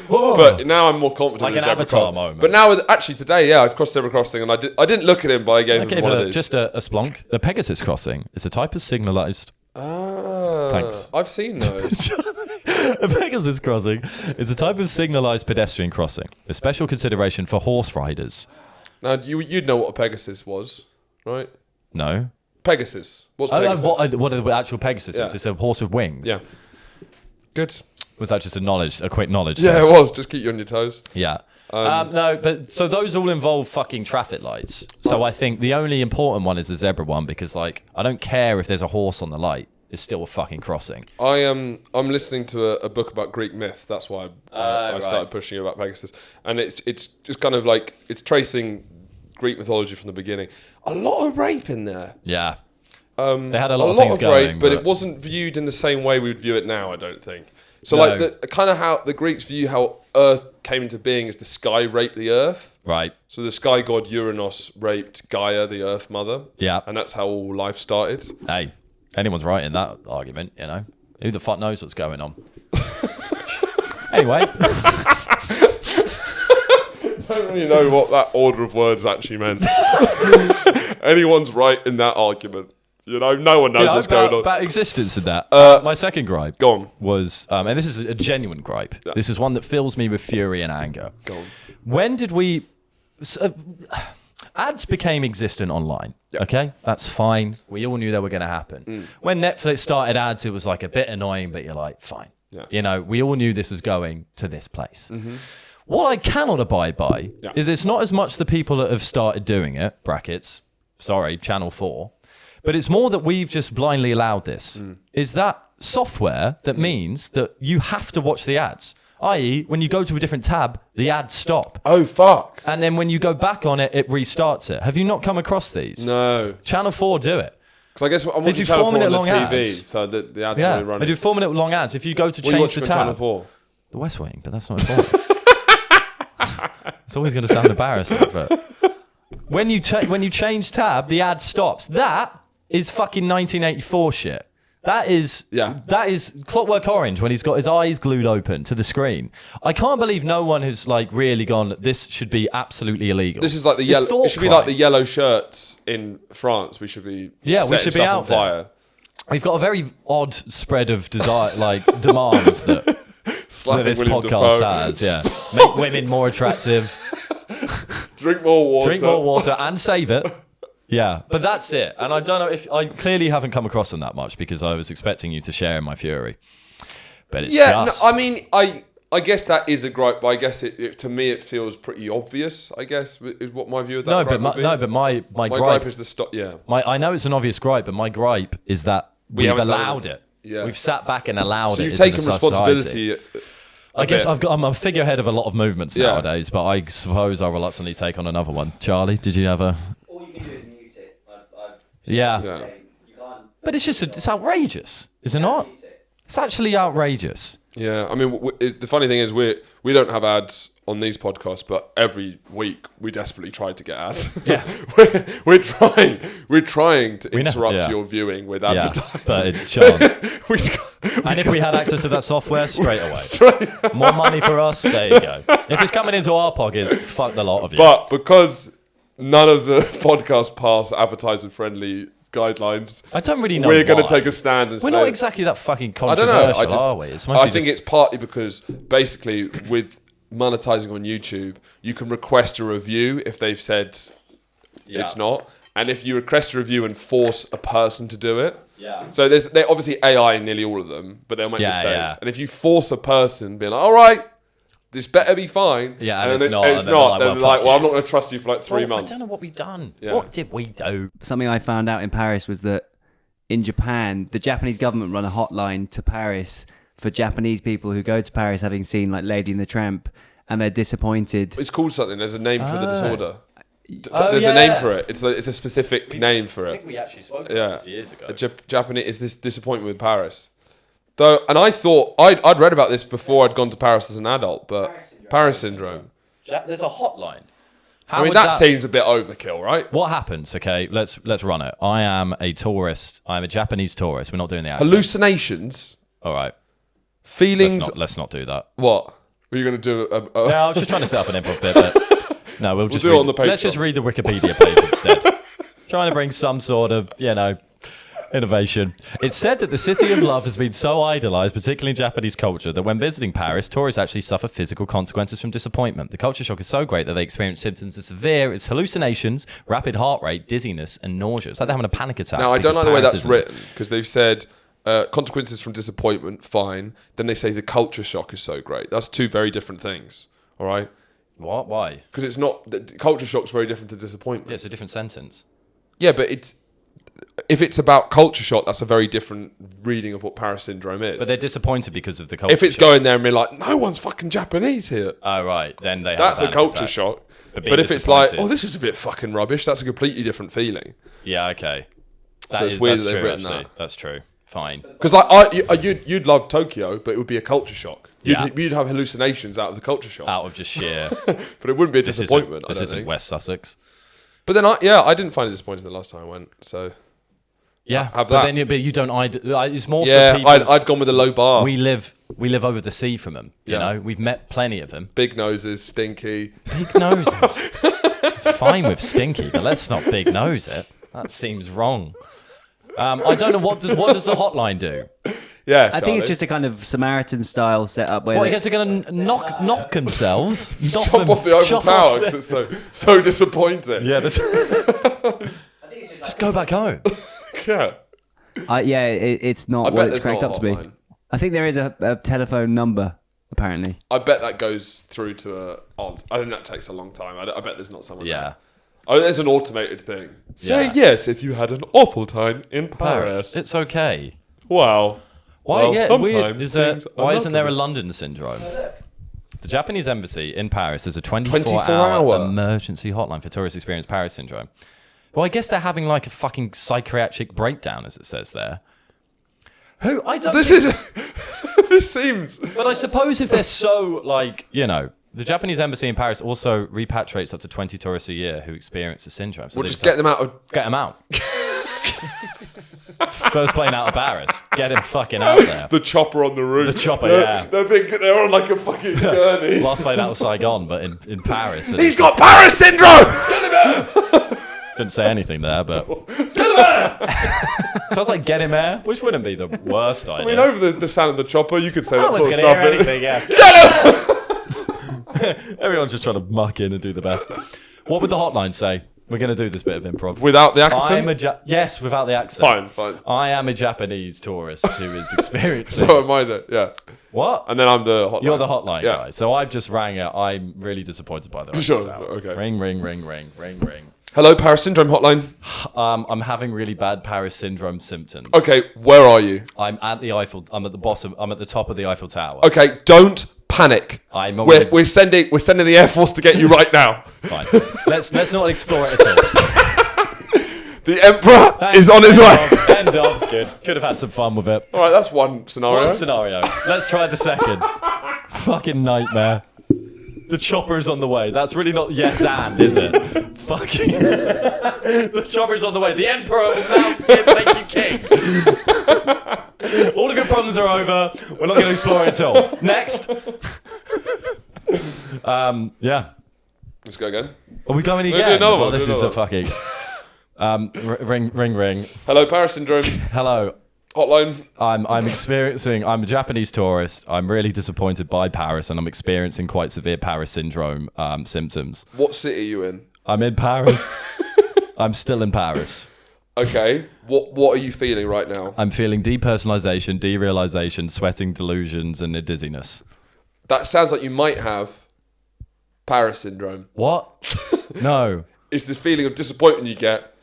But now I'm more confident. Like in an zebra Avatar moment. But now, actually today, I've crossed zebra crossing, and I didn't look at him, but I gave him one of these. Just a splunk. The Pegasus crossing is a type of signalised. Thanks. I've seen those. A Pegasus crossing is a type of signalised pedestrian crossing. A special consideration for horse riders. Now, you'd know what a Pegasus was, right? No. Pegasus. What's Pegasus? What the actual Pegasus is. It's a horse with wings. Yeah. Good. Was that just a quick knowledge Yeah, test? it was. Just keep you on your toes. Yeah. No, but so those all involve fucking traffic lights. So I think the only important one is the zebra one because, like, I don't care if there's a horse on the light. It's still a fucking crossing. I'm listening to a book about Greek myths. That's why I started pushing about Pegasus, and it's just kind of like it's tracing Greek mythology from the beginning. A lot of rape in there. Yeah. They had a lot of things going, rape, but it wasn't viewed in the same way we would view it now. I don't think. So like the kind of how the Greeks view how Earth came into being is the sky raped the Earth. Right. So the sky god Uranus raped Gaia, the Earth mother. Yeah. And that's how all life started. Hey, anyone's right in that argument, you know. Who the fuck knows what's going on? Anyway. I don't really know what that order of words actually meant. Anyone's right in that argument. You know, no one knows what's going on. About existence in that. My second gripe was, and this is a genuine gripe. Yeah. This is one that fills me with fury and anger. Go on. When did we... ads became existent online. Yep. Okay? That's fine. We all knew they were going to happen. When Netflix started ads, it was like a bit annoying, but you're like, fine. Yeah. You know, we all knew this was going to this place. Mm-hmm. What I cannot abide by is it's not as much the people that have started doing it, brackets, sorry, Channel 4, but it's more that we've just blindly allowed this. Is that software that means that you have to watch the ads? I.e., when you go to a different tab, the ads stop. Oh, fuck. And then when you go back on it, it restarts it. Have you not come across these? No. Channel 4 do it. Because I guess I'm watching Channel 4 on the TV, so the ads are only running. They do 4-minute long ads. If you go to change the tab. Channel 4? The West Wing, but that's not important. It's always going to sound embarrassing, but when you change tab, the ad stops. That is fucking 1984 shit. That is Clockwork Orange when he's got his eyes glued open to the screen. I can't believe no one has like really gone, this should be absolutely illegal. This is like the yellow. It should be like the yellow shirts in France. We should be we should be out there. We've got a very odd spread of desire, like demands that this podcast has. Yeah, make women more attractive. Drink more water and save it. Yeah, but that's it. And I don't know if I clearly haven't come across them that much because I was expecting you to share in my fury. But it's just... no, I mean, I guess that is a gripe, but I guess to me it feels pretty obvious. I guess is what my view of that. But my gripe is the stop. Yeah, I know it's an obvious gripe, but my gripe is that we've allowed it. Yeah, we've sat back and allowed it. So you've taken responsibility. I guess I'm a figurehead of a lot of movements nowadays, but I suppose I'll reluctantly take on another one. Charlie, did you have a? All you can do is mute it. Yeah. You can't. But it's just it's outrageous, is it not? It's actually outrageous. Yeah, I mean, the funny thing is we don't have ads on these podcasts, but every week we desperately try to get ads. Yeah, we're trying to interrupt your viewing with advertising. And if we had access to that software, straight away. More money for us, there you go. If it's coming into our pockets, fuck the lot of you. But because none of the podcasts pass advertiser-friendly guidelines, I don't really know. We're going to take a stand and we're say... not exactly that fucking controversial, are we? I think it's partly because basically with monetizing on YouTube, you can request a review if they've said it's not. And if you request a review and force a person to do it, so there's obviously AI in nearly all of them, but they'll make mistakes. Yeah. And if you force a person being like, all right, this better be fine. Yeah, and it's not. They're like, well, I'm not going to trust you for like 3 months. I don't know what we've done. Yeah. What did we do? Something I found out in Paris was that in Japan, the Japanese government run a hotline to Paris for Japanese people who go to Paris having seen like Lady and the Tramp and they're disappointed. It's called something. There's a name for the disorder. There's a name for it. It's a specific name for it. I think we actually spoke about this years ago. Japanese is this disappointment with Paris. Though, and I thought I'd read about this before I'd gone to Paris as an adult, but Paris syndrome. There's a hotline. I mean, that seems a bit overkill, right? What happens? Okay, let's run it. I am a tourist. I'm a Japanese tourist. We're not doing the accent. Hallucinations. All right. Feelings. Let's not do that. What? Were you going to do? No, I was just trying to set up an improv bit, but no, we'll just do it on the Patreon. Let's just read the Wikipedia page instead. Trying to bring some sort of, innovation. It's said that the city of love has been so idolized, particularly in Japanese culture, that when visiting Paris, tourists actually suffer physical consequences from disappointment. The culture shock is so great that they experience symptoms as severe as hallucinations, rapid heart rate, dizziness, and nausea. It's like they're having a panic attack. Now, I don't like the way that's written, because they've said consequences from disappointment, fine. Then they say the culture shock is so great. That's two very different things. All right. What? Why? Because it's not. Culture shock's very different to disappointment. Yeah, it's a different sentence. Yeah, but if it's about culture shock, that's a very different reading of what Paris syndrome is. But they're disappointed because of the culture if it's shock. going there and being like, no one's fucking Japanese here. Oh, right. Then they that's have a panic culture attack. shock. But if it's like, oh, this is a bit fucking rubbish, that's a completely different feeling. Yeah, okay. So it's weird that they've true, written actually. that. That's true. Fine. Because you'd love Tokyo, but it would be a culture shock. You'd have hallucinations out of the culture shock. Out of just sheer... But it wouldn't be a disappointment. This isn't West Sussex. But then I didn't find it disappointing the last time I went, so... Yeah, have but that. then you don't... It's more yeah, for people... I'd gone with a low bar. We live over the sea from them, you know? We've met plenty of them. Big noses, stinky. Big noses. Fine with stinky, but let's not big nose it. That seems wrong. I don't know, what does the hotline do? Yeah, I think it's just a kind of Samaritan style setup where I guess they're going to knock themselves. Chop off the Eiffel Tower because it's so disappointing. Yeah, just go back home. Yeah. it's not what it's cracked up to be. Hotline. I think there is a telephone number, apparently. I bet that goes through to I think that takes a long time. I bet there's not someone. Yeah. There. Oh, there's an automated thing. Say yes if you had an awful time in Paris. It's okay. Wow. Why? Well, Yeah, sometimes weird. Why isn't there a lovely. London syndrome? The Japanese embassy in Paris is a 24-hour 24-hour emergency hotline for tourists experiencing Paris syndrome. Well, I guess they're having like a fucking psychiatric breakdown, as it says there. Who I don't. This seems. But I suppose if they're so like, you know, the Japanese embassy in Paris also repatriates up to 20 tourists a year who experience the syndrome. So We'll just get them out of. Get them out. First plane out of Paris. Get him fucking out there. The chopper on the roof. The chopper, yeah. They're on like a fucking gurney. Last plane out of Saigon, but in Paris. He's got Paris syndrome! Get him out! Didn't say anything there, but... Get him out! Sounds like get him air, which wouldn't be the worst idea. I mean, over the sound of the chopper, you could say I that was sort of gonna stuff. hear anything, yeah. Get him! Everyone's just trying to muck in and do the best. What would the hotline say? We're going to do this bit of improv. Without the accent? Yes, without the accent. Fine. I am a Japanese tourist who is experiencing... So am I, though, yeah. What? And then I'm the hotline. You're the hotline Yeah. guy. So I've just rang it. I'm really disappointed by the Sure, result. okay. Ring. Hello, Paris syndrome hotline. I'm having really bad Paris syndrome symptoms. Okay, where are you? I'm at the Eiffel. I'm at the bottom. I'm at the top of the Eiffel Tower. Okay, don't panic. We're sending the Air Force to get you right now. Fine. Let's not explore it at all. The Emperor is on his way. End of. Good. Could have had some fun with it. All right, that's one scenario. One scenario. Let's try the second. Fucking nightmare. The chopper's on the way. That's really not yes and, is it? Fucking. The chopper's on the way. The Emperor will now make you king. All of your problems are over. We're not going to explore it at all. Next. Yeah. Let's go again. Are we going do again? another Well, one, this do is a another fucking. Ring. Hello, Paris syndrome Hello. hotline. I'm a Japanese tourist. I'm really disappointed by Paris and I'm experiencing quite severe Paris syndrome symptoms. What city are you in? I'm in Paris. I'm still in Paris. Okay. What are you feeling right now? I'm feeling depersonalization, derealization, sweating, delusions, and a dizziness. That sounds like you might have Paris syndrome. What? No. It's this feeling of disappointment you get.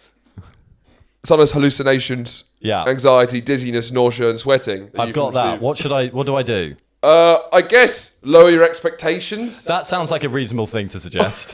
Sometimes hallucinations, anxiety, dizziness, nausea, and sweating. I've got that. What do I do? I guess lower your expectations. That sounds like a reasonable thing to suggest.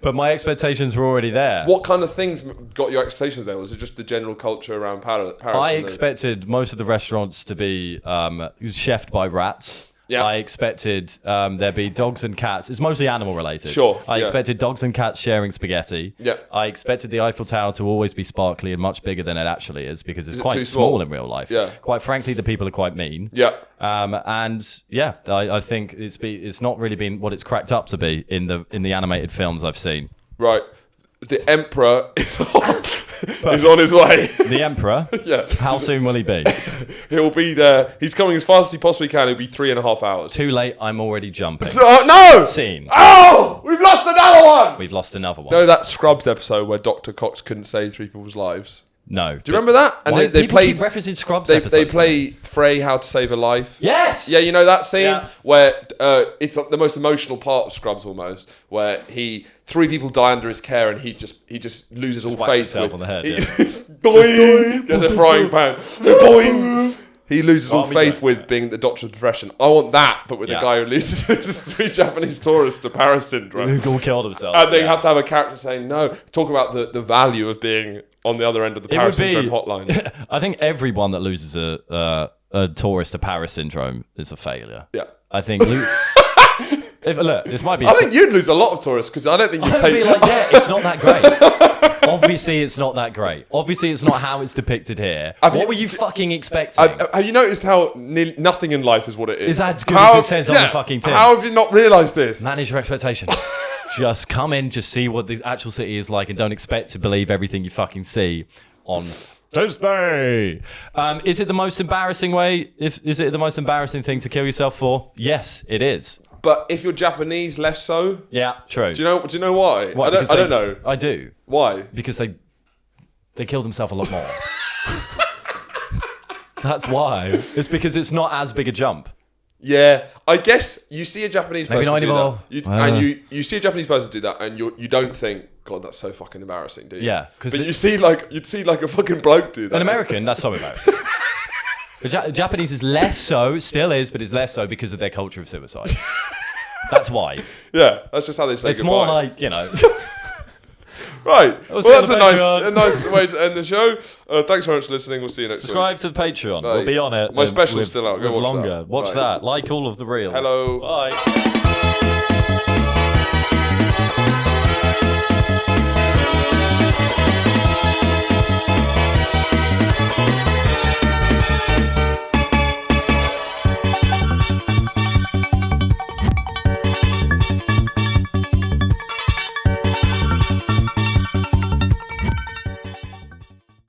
But my expectations were already there. What kind of things got your expectations there? Was it just the general culture around Paris? I expected most of the restaurants to be chefed by rats. Yeah. I expected there'd be dogs and cats. It's mostly animal related. Sure. I expected dogs and cats sharing spaghetti. Yeah. I expected the Eiffel Tower to always be sparkly and much bigger than it actually is because it's it quite too small small? in real life. Yeah. Quite frankly, the people are quite mean. Yeah. I think it's not really been what it's cracked up to be in the animated films I've seen. Right. The Emperor is on his way. The Emperor? Yeah. How soon will he be? He'll be there. He's coming as fast as he possibly can. It'll be 3.5 hours. Too late, I'm already jumping. No! Scene. Oh! We've lost another one! We've lost another one. No, that Scrubs episode where Dr. Cox couldn't save three people's lives. No. Do you remember that? And Why they people played keep referencing Scrubs They episodes. play Frey How to Save a Life. Yes. Yeah, you know that scene Yeah. where it's like the most emotional part of Scrubs almost, where three people die under his care and he just loses all whacks faith himself on the head, He yeah. boing, gets a frying pan. Boing. He loses all Army faith guy. with being the doctor's profession. I want that, but with the Yeah. guy who loses 3 Japanese tourists to Paris syndrome. Who all killed themselves. And they have to have a character saying no. Talk about the value of being on the other end of the Paris syndrome hotline. I think everyone that loses a tourist to Paris syndrome is a failure. Yeah. I think. Look, this might be. I think you'd lose a lot of tourists because I don't think you'd I'd take. be like, yeah, it's not that great. Obviously, it's not that great. Obviously, it's not how it's depicted here. What were you fucking expecting? Have you noticed how nothing in life is what it is? Is as good as it says on the fucking tin. How have you not realised this? Manage your expectations. Just come in, just see what the actual city is like, and don't expect to believe everything you fucking see on Tuesday. Is it the most embarrassing way? Is it the most embarrassing thing to kill yourself for? Yes, it is. But if you're Japanese, less so. Yeah, true. Do you know why? Why? I don't know. I do. Why? Because they kill themselves a lot more. That's why. It's because it's not as big a jump. Yeah, I guess you see a Japanese person not do anymore. that, you see a Japanese person do that, and you don't think, God, that's so fucking embarrassing, do you? Yeah, but you'd see like a fucking bloke do that. An American, that's so embarrassing. The Japanese is less so, still is, but it's less so because of their culture of suicide. That's why. Yeah, that's just how they say It's goodbye. more like, you know. Right. Well, see you that's on a the nice way to end the show. Thanks very much for listening. We'll see you next Subscribe week. to the Patreon. Right. We'll be on it. My special's still out. Go with watch longer. that. Watch Right. that. Like all of the reels. Hello. Bye.